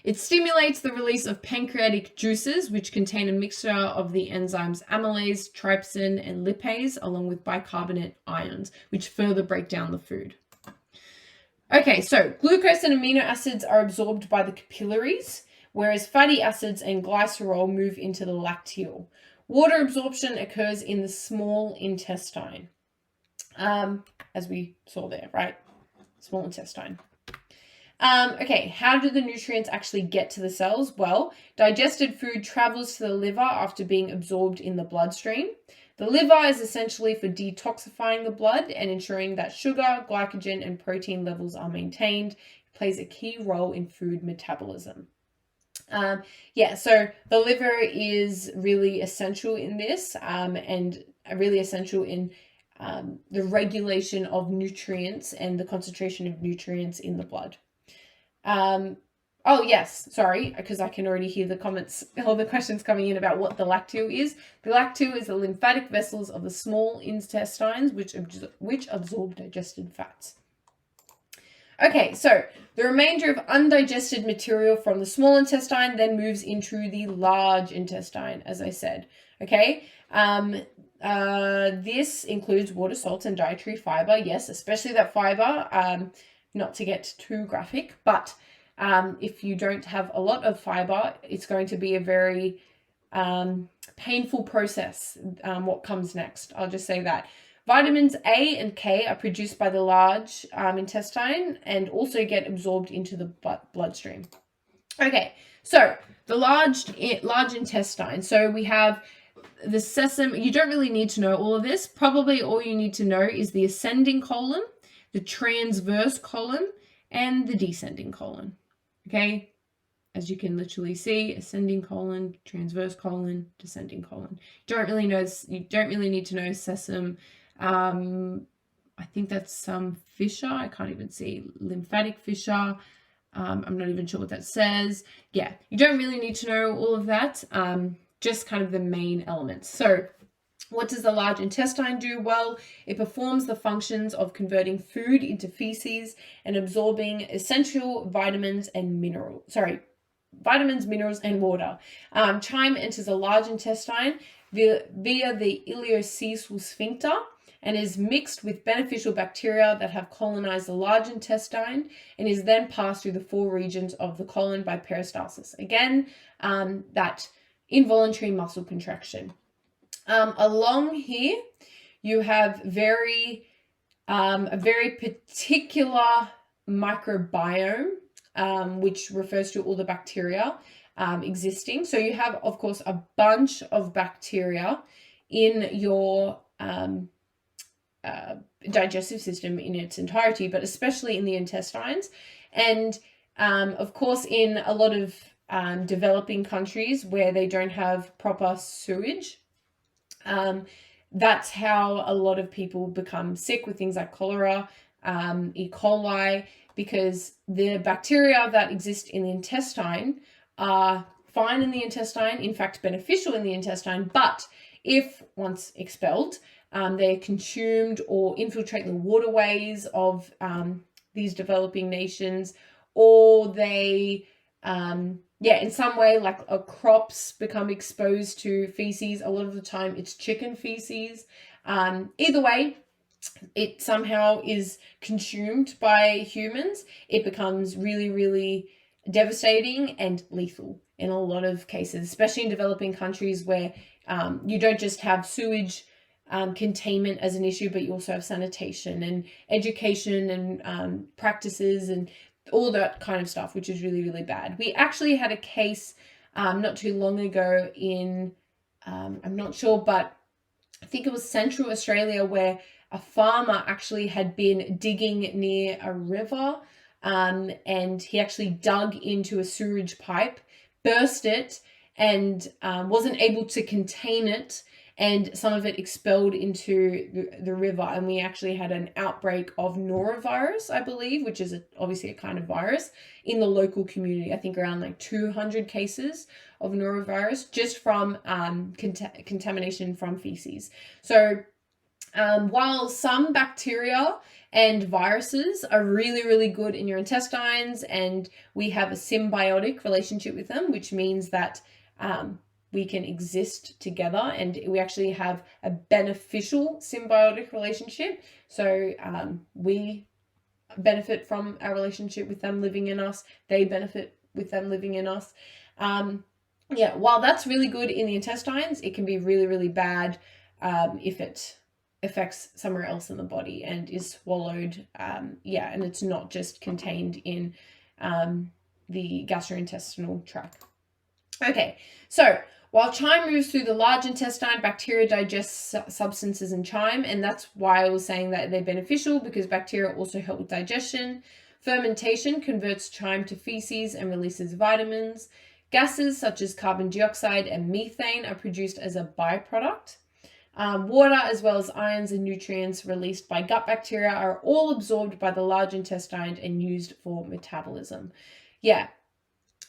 It stimulates the release of pancreatic juices, which contain a mixture of the enzymes amylase, trypsin, and lipase, along with bicarbonate ions, which further break down the food. Okay, so glucose and amino acids are absorbed by the capillaries, whereas fatty acids and glycerol move into the lacteal. Water absorption occurs in the small intestine, as we saw there, right? Small intestine. Okay, how do the nutrients actually get to the cells? Well, digested food travels to the liver after being absorbed in the bloodstream. The liver is essentially for detoxifying the blood and ensuring that sugar, glycogen, and protein levels are maintained. It plays a key role in food metabolism. So the liver is really essential in this, and really essential in the regulation of nutrients and the concentration of nutrients in the blood. Oh yes, sorry, because I can already hear the comments, all the questions coming in about what the lacteal is. The lacteal is the lymphatic vessels of the small intestines, which absorb digested fats. Okay, so the remainder of undigested material from the small intestine then moves into the large intestine, as I said. Okay, this includes water, salts, and dietary fiber. Yes, especially that fiber. Not to get too graphic, but if you don't have a lot of fiber, it's going to be a very painful process, what comes next. I'll just say that. Vitamins A and K are produced by the large intestine and also get absorbed into the bloodstream. Okay, so the large intestine. So we have the sesame. You don't really need to know all of this. Probably all you need to know is the ascending colon, the transverse colon, and the descending colon. Okay, as you can literally see, ascending colon, transverse colon, descending colon. You don't really need to know sesame. I think that's some fissure. I can't even see lymphatic fissure. I'm not even sure what that says. Yeah, you don't really need to know all of that. Just kind of the main elements. So what does the large intestine do? Well, it performs the functions of converting food into feces and absorbing essential vitamins, minerals, and water. Chyme enters the large intestine via the ileocecal sphincter and is mixed with beneficial bacteria that have colonized the large intestine and is then passed through the 4 regions of the colon by peristalsis. Again, that involuntary muscle contraction. Along here, you have a very particular microbiome, which refers to all the bacteria existing. So you have, of course, a bunch of bacteria in your digestive system in its entirety, but especially in the intestines. And of course, in a lot of developing countries where they don't have proper sewage, that's how a lot of people become sick with things like cholera, E. coli, because the bacteria that exist in the intestine are fine in the intestine, in fact beneficial in the intestine, but if once expelled, they're consumed or infiltrate the waterways of these developing nations, or they in some way, like crops become exposed to feces. A lot of the time it's chicken feces. Either way, it somehow is consumed by humans. It becomes really, really devastating and lethal in a lot of cases, especially in developing countries where you don't just have sewage containment as an issue, but you also have sanitation and education and practices and all that kind of stuff, which is really, really bad. We actually had a case not too long ago in, I'm not sure, but I think it was Central Australia, where a farmer actually had been digging near a river, and he actually dug into a sewage pipe, burst it, and wasn't able to contain it, and some of it expelled into the river, and we actually had an outbreak of norovirus, I believe, which is obviously a kind of virus in the local community. I think around like 200 cases of norovirus just from contamination from feces. So while some bacteria and viruses are really, really good in your intestines, and we have a symbiotic relationship with them, which means that we can exist together, and we actually have a beneficial symbiotic relationship. So we benefit from our relationship with them living in us. They benefit with them living in us. Yeah, while that's really good in the intestines, it can be really, really bad if it affects somewhere else in the body and is swallowed. And it's not just contained in the gastrointestinal tract. Okay, so while chyme moves through the large intestine, bacteria digest substances in chyme, and that's why I was saying that they're beneficial, because bacteria also help with digestion. Fermentation converts chyme to feces and releases vitamins. Gases such as carbon dioxide and methane are produced as a byproduct. Water, as well as ions and nutrients released by gut bacteria, are all absorbed by the large intestine and used for metabolism. Yeah.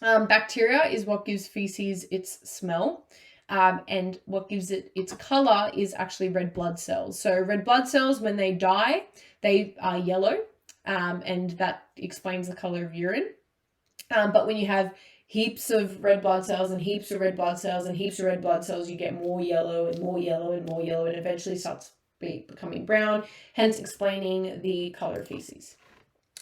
Bacteria is what gives feces its smell, and what gives it its color is actually red blood cells. So red blood cells, when they die, they are yellow, and that explains the color of urine. But when you have heaps of red blood cells and heaps of red blood cells and heaps of red blood cells, you get more yellow and more yellow and more yellow, and eventually starts becoming brown, hence explaining the color of feces.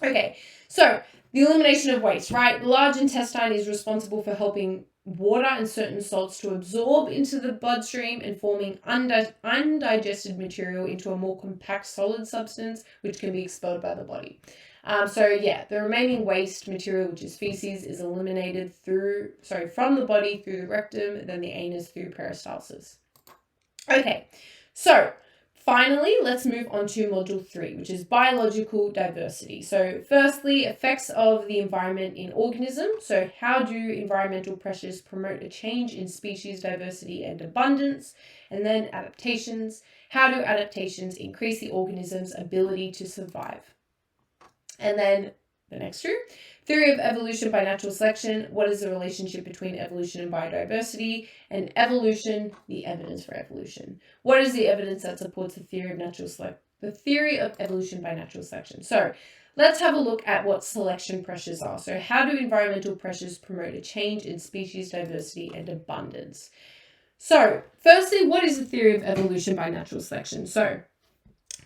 Okay, so the elimination of waste, right? The large intestine is responsible for helping water and certain salts to absorb into the bloodstream and forming undigested material into a more compact solid substance, which can be expelled by the body. The remaining waste material, which is feces, is eliminated from the body through the rectum, then the anus through peristalsis. Okay, so finally, let's move on to module 3, which is biological diversity. So firstly, effects of the environment in organisms. So how do environmental pressures promote a change in species diversity and abundance? And then adaptations. How do adaptations increase the organism's ability to survive? And then the next two, theory of evolution by natural selection. What is the relationship between evolution and biodiversity? And evolution, the evidence for evolution. What is the evidence that supports the theory of evolution by natural selection? So let's have a look at what selection pressures are. So how do environmental pressures promote a change in species diversity and abundance? So firstly, what is the theory of evolution by natural selection? So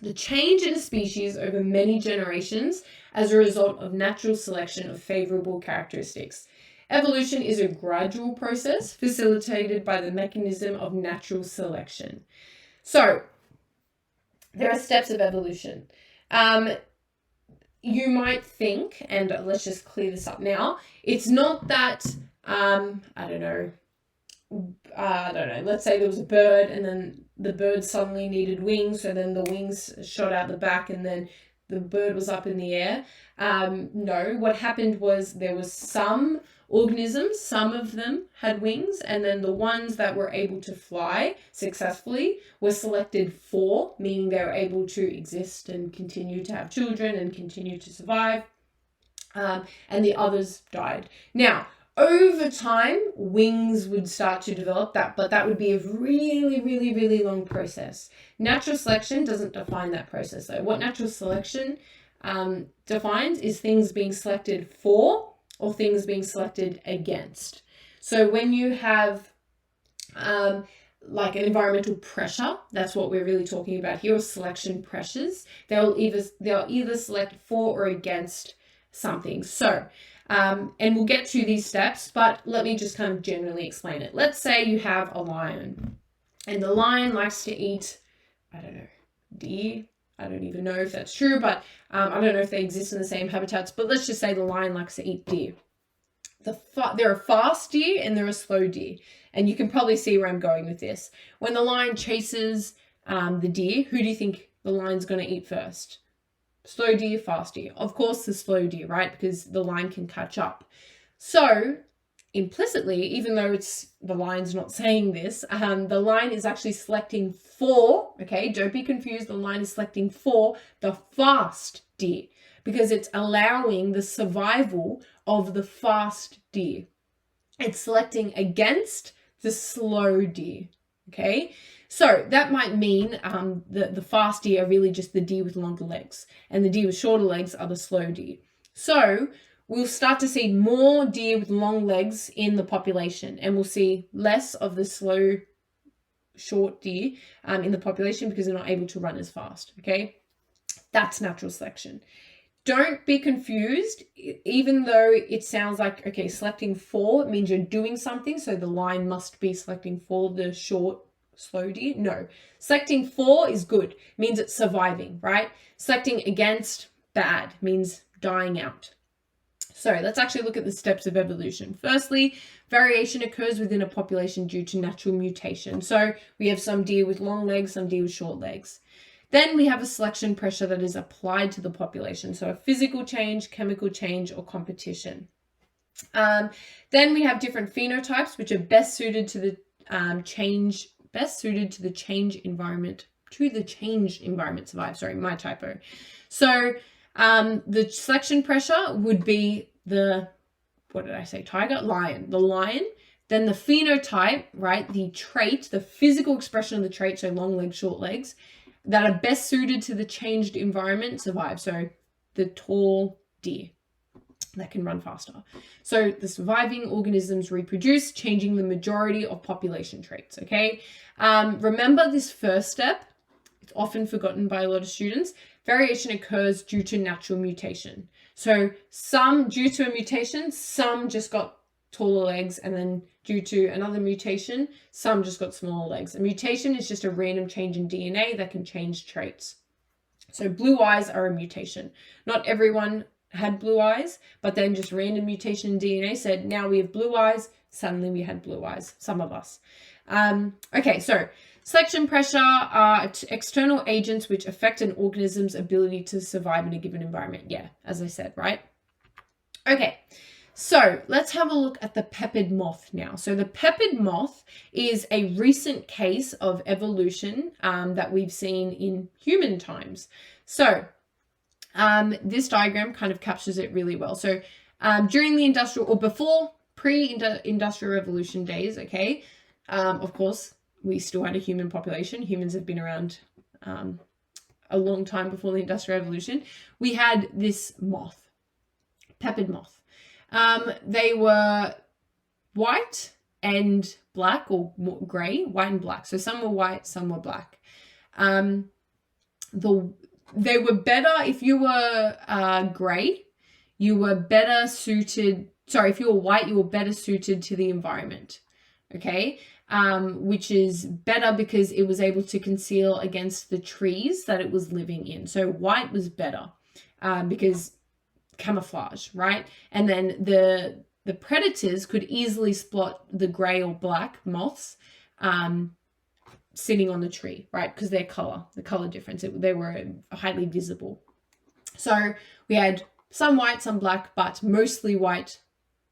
the change in a species over many generations as a result of natural selection of favorable characteristics. Evolution is a gradual process facilitated by the mechanism of natural selection. So there are steps of evolution. You might think, and let's just clear this up now, it's not that, let's say there was a bird and then the bird suddenly needed wings, so then the wings shot out the back and then the bird was up in the air. No, what happened was there was some organisms, some of them had wings, and then the ones that were able to fly successfully were selected for, meaning they were able to exist and continue to have children and continue to survive, and the others died. Now, over time, wings would start to develop but that would be a really, really, really long process. Natural selection doesn't define that process though. What natural selection defines is things being selected for or things being selected against. So when you have like an environmental pressure, that's what we're really talking about here, or selection pressures, they'll either select for or against something. So and we'll get to these steps, but let me just kind of generally explain it. Let's say you have a lion, and the lion likes to eat, deer. I don't even know if that's true, but I don't know if they exist in the same habitats, but let's just say the lion likes to eat deer. There are fast deer and there are slow deer, and you can probably see where I'm going with this. When the lion chases the deer, who do you think the lion's going to eat first? Slow deer, fast deer. Of course, the slow deer, right? Because the lion can catch up. So implicitly, even though the line's not saying this, the line is actually selecting for, okay, don't be confused, the line is selecting for the fast deer because it's allowing the survival of the fast deer. It's selecting against the slow deer, okay? So that might mean the fast deer are really just the deer with longer legs, and the deer with shorter legs are the slow deer. So we'll start to see more deer with long legs in the population, and we'll see less of the slow, short deer in the population because they're not able to run as fast, okay? That's natural selection. Don't be confused, even though it sounds like, okay, selecting for means you're doing something, so the line must be selecting for the short, slow deer. No, selecting for is good, means it's surviving, right? Selecting against, bad, means dying out. So let's actually look at the steps of evolution. Firstly, variation occurs within a population due to natural mutation. So we have some deer with long legs, some deer with short legs. Then we have a selection pressure that is applied to the population. So a physical change, chemical change, or competition. Then we have different phenotypes, which are best suited to the changed environment, survive. Sorry, my typo. So the selection pressure would be the lion. Then the phenotype, right, the trait, the physical expression of the trait, so long legs, short legs, that are best suited to the changed environment survive. So the tall deer that can run faster. So the surviving organisms reproduce, changing the majority of population traits, okay? Remember this first step. It's often forgotten by a lot of students. Variation occurs due to natural mutation. So some due to a mutation, some just got taller legs, and then due to another mutation, some just got smaller legs. A mutation is just a random change in DNA that can change traits. So blue eyes are a mutation. Not everyone had blue eyes, but then just random mutation in DNA said, now we have blue eyes, suddenly we had blue eyes, some of us. Okay, so selection pressure are external agents which affect an organism's ability to survive in a given environment. Yeah, as I said, right? Okay, so let's have a look at the peppered moth now. So the peppered moth is a recent case of evolution that we've seen in human times. So this diagram kind of captures it really well. So during the industrial, or before pre-industrial revolution days, okay, of course, we still had a human population. Humans have been around a long time before the Industrial Revolution. We had this moth, peppered moth. They were white and black, or grey, white and black. So some were white, some were black. They were better if you were grey. You were better suited. Sorry, if you were white, you were better suited to the environment. Okay. Which is better because it was able to conceal against the trees that it was living in. So white was better because camouflage, right? And then the predators could easily spot the grey or black moths sitting on the tree, right? Because the color difference, they were highly visible. So we had some white, some black, but mostly white,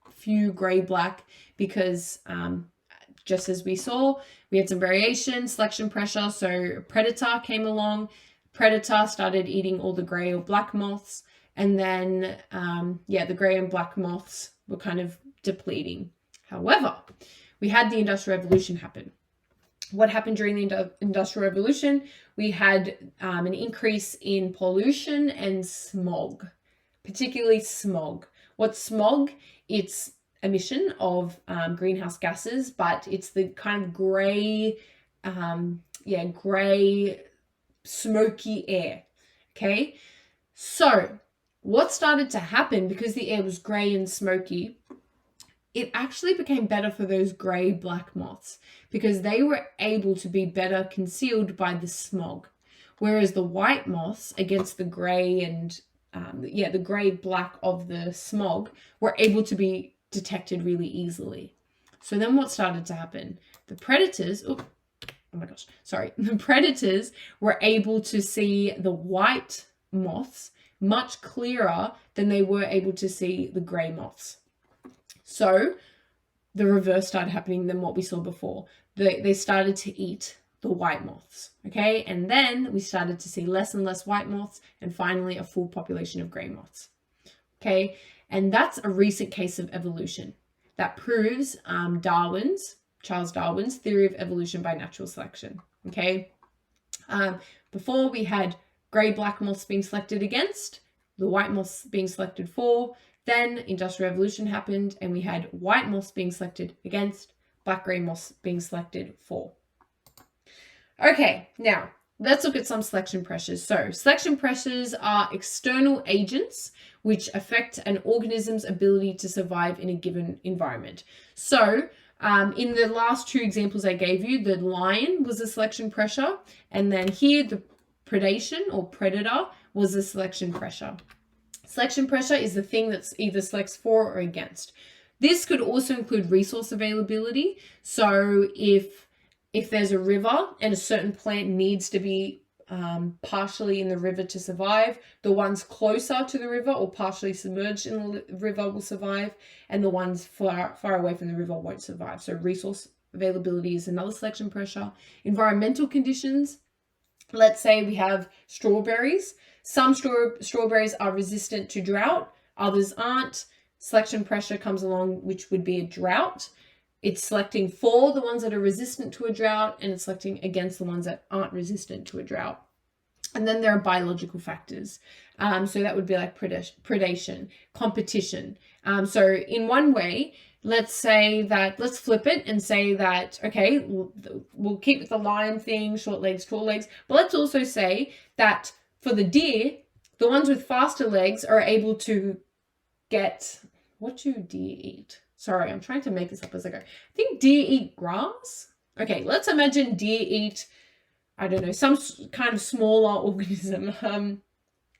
few grey, black, because just as we saw, we had some variation, selection pressure. So a predator came along. Predator started eating all the grey or black moths. And then, the grey and black moths were kind of depleting. However, we had the Industrial Revolution happen. What happened during the Industrial Revolution? We had an increase in pollution and smog, particularly smog. What's smog? It's emission of greenhouse gases, but it's the kind of grey, smoky air. Okay, so what started to happen, because the air was grey and smoky, it actually became better for those grey black moths because they were able to be better concealed by the smog, whereas the white moths, against the grey and the grey black of the smog, were able to be detected really easily. So then what started to happen? The predators, the predators were able to see the white moths much clearer than they were able to see the grey moths. So the reverse started happening than what we saw before. They started to eat the white moths, okay? And then we started to see less and less white moths, and finally a full population of grey moths, okay? And that's a recent case of evolution that proves Charles Darwin's theory of evolution by natural selection, okay? Before we had grey-black moths being selected against, the white moths being selected for. Then industrial revolution happened and we had white moths being selected against, black-grey moths being selected for. Okay, now let's look at some selection pressures. So selection pressures are external agents which affect an organism's ability to survive in a given environment. So in the last two examples I gave you, the lion was a selection pressure, and then here the predation or predator was a selection pressure. Selection pressure is the thing that's either selects for or against. This could also include resource availability. So if there's a river and a certain plant needs to be partially in the river to survive, the ones closer to the river or partially submerged in the river will survive, and the ones far away from the river won't survive. So resource availability is another selection pressure. Environmental conditions. Let's say we have strawberries. Some strawberries are resistant to drought, others aren't. Selection pressure comes along, which would be a drought. It's selecting for the ones that are resistant to a drought, and it's selecting against the ones that aren't resistant to a drought. And then there are biological factors. So that would be like predation, competition. So in one way, let's flip it and say that, okay, we'll keep with the lion thing, short legs, tall legs, but let's also say that for the deer, the ones with faster legs are able to get, what do deer eat? Sorry, I'm trying to make this up as I go. I think deer eat grass. Okay, let's imagine deer eat, I don't know, some kind of smaller organism.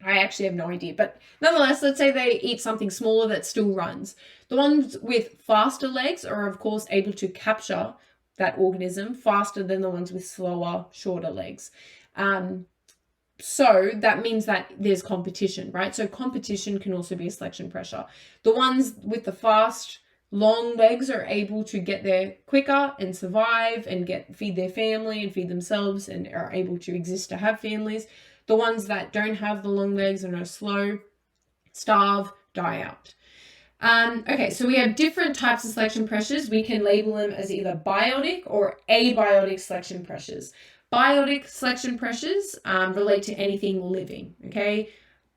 I actually have no idea, but nonetheless, let's say they eat something smaller that still runs. The ones with faster legs are, of course, able to capture that organism faster than the ones with slower, shorter legs. So that means that there's competition, right? So competition can also be a selection pressure. The ones with the fast, long legs are able to get there quicker and survive and feed their family and feed themselves and are able to exist to have families. The ones that don't have the long legs and are slow, starve, die out. Okay, so we have different types of selection pressures. We can label them as either biotic or abiotic selection pressures. Biotic selection pressures relate to anything living, okay?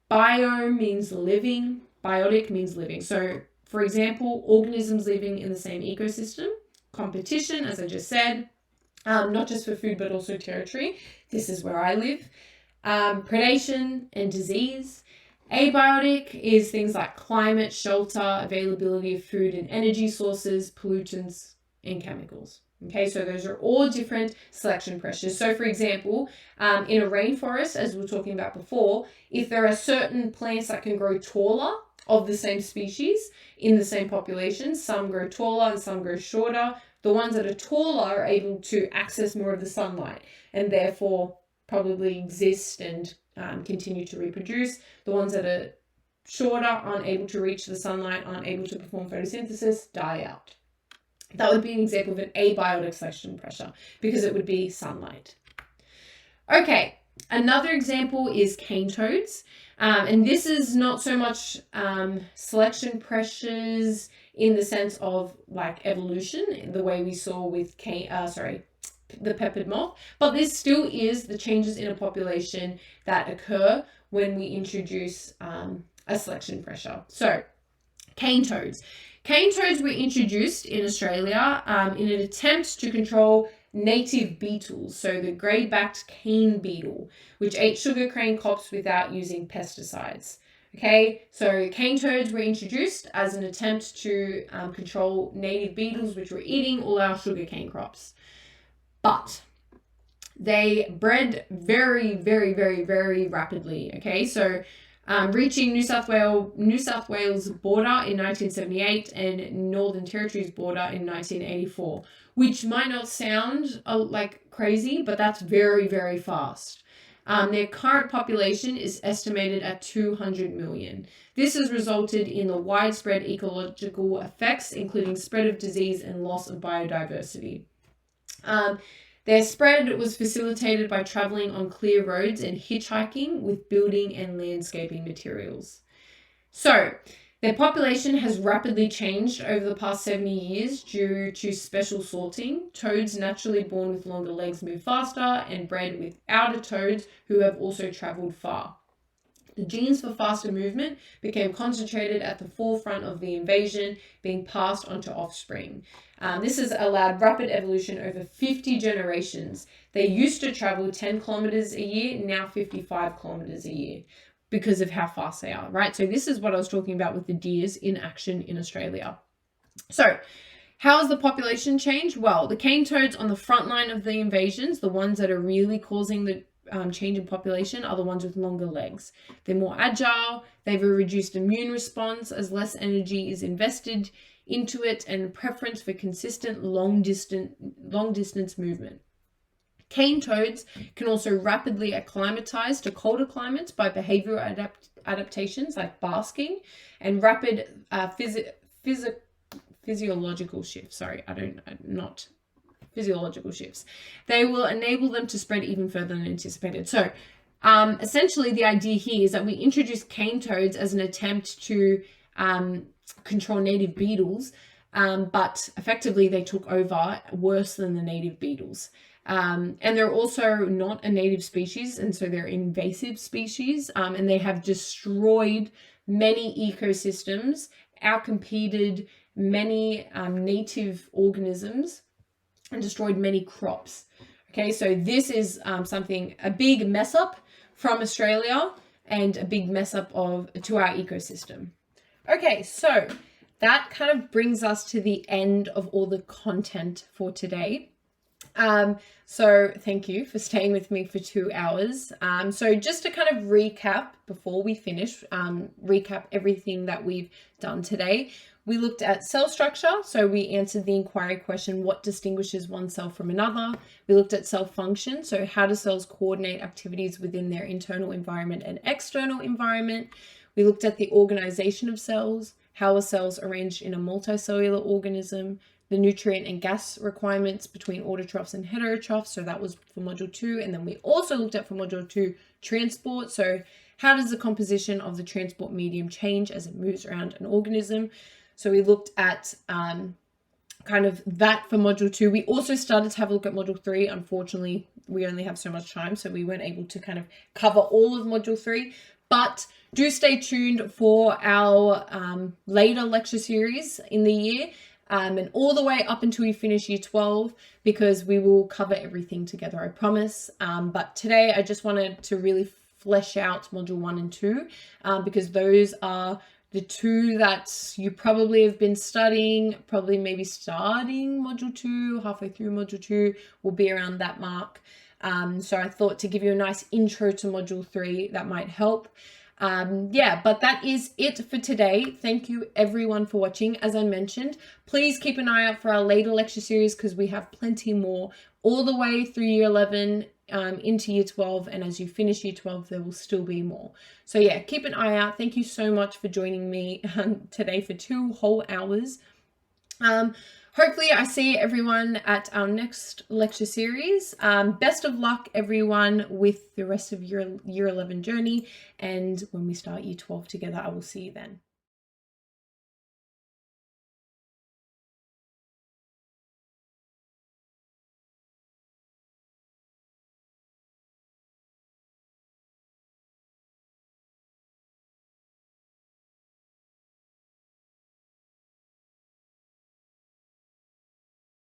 Bio means living, biotic means living. So, for example, organisms living in the same ecosystem. Competition, as I just said, not just for food, but also territory. This is where I live. Predation and disease. Abiotic is things like climate, shelter, availability of food and energy sources, pollutants, and chemicals. Okay, so those are all different selection pressures. So for example, in a rainforest, as we were talking about before, if there are certain plants that can grow taller of the same species in the same population, some grow taller and some grow shorter. The ones that are taller are able to access more of the sunlight and therefore probably exist and continue to reproduce. The ones that are shorter aren't able to reach the sunlight, aren't able to perform photosynthesis, die out. That would be an example of an abiotic selection pressure because it would be sunlight. Okay, another example is cane toads. And this is not so much selection pressures in the sense of like evolution, the way we saw with the peppered moth, but this still is the changes in a population that occur when we introduce a selection pressure. So cane toads. Cane toads were introduced in Australia in an attempt to control native beetles, so the grey-backed cane beetle, which ate sugarcane crops without using pesticides. Okay, so cane toads were introduced as an attempt to control native beetles, which were eating all our sugarcane crops. But they bred very, very, very, very rapidly. Okay, so reaching New South Wales border in 1978 and Northern Territory's border in 1984, which might not sound like crazy, but that's very, very fast. Their current population is estimated at 200 million. This has resulted in the widespread ecological effects, including spread of disease and loss of biodiversity. Their spread was facilitated by traveling on clear roads and hitchhiking with building and landscaping materials. So, their population has rapidly changed over the past 70 years due to special sorting. Toads naturally born with longer legs move faster and bred with outer toads who have also traveled far. The genes for faster movement became concentrated at the forefront of the invasion, being passed on to offspring. This has allowed rapid evolution over 50 generations. They used to travel 10 kilometers a year, now 55 kilometers a year, because of how fast they are, right? So this is what I was talking about with the deers in action in Australia. So how has the population changed? Well, the cane toads on the front line of the invasions, the ones that are really causing the change in population, are the ones with longer legs. They're more agile, they have a reduced immune response as less energy is invested into it, and preference for consistent long distance movement. Cane toads can also rapidly acclimatize to colder climates by behavioral adaptations like basking and rapid physiological shifts. Physiological shifts. They will enable them to spread even further than anticipated. So essentially the idea here is that we introduced cane toads as an attempt to control native beetles, but effectively they took over worse than the native beetles. And they're also not a native species, and so they're invasive species, and they have destroyed many ecosystems, outcompeted many native organisms, and destroyed many crops. Okay, so this is a big mess up from Australia and a big mess up to our ecosystem. Okay, so that kind of brings us to the end of all the content for today. So thank you for staying with me for 2 hours. So just to kind of recap before we finish, recap everything that we've done today. We looked at cell structure. So we answered the inquiry question, what distinguishes one cell from another? We looked at cell function. So how do cells coordinate activities within their internal environment and external environment? We looked at the organization of cells. How are cells arranged in a multicellular organism? The nutrient and gas requirements between autotrophs and heterotrophs. So that was for module 2. And then we also looked at for module 2, transport. So how does the composition of the transport medium change as it moves around an organism? So we looked at kind of that for module 2. We also started to have a look at module 3. Unfortunately, we only have so much time, so we weren't able to kind of cover all of module 3. But do stay tuned for our later lecture series in the year. And all the way up until we finish year 12, because we will cover everything together, I promise. But today I just wanted to really flesh out module 1 and 2, because those are the two that you probably have been studying, probably maybe starting module 2, halfway through module 2 will be around that mark. So I thought to give you a nice intro to module 3, that might help. But that is it for today. Thank you everyone for watching. As I mentioned, please keep an eye out for our later lecture series, because we have plenty more all the way through year 11 into year 12, and as you finish year 12 there will still be more. So yeah, keep an eye out. Thank you so much for joining me today for 2 whole hours. Hopefully I see everyone at our next lecture series. Best of luck everyone with the rest of your year 11 journey, and when we start year 12 together, I will see you then.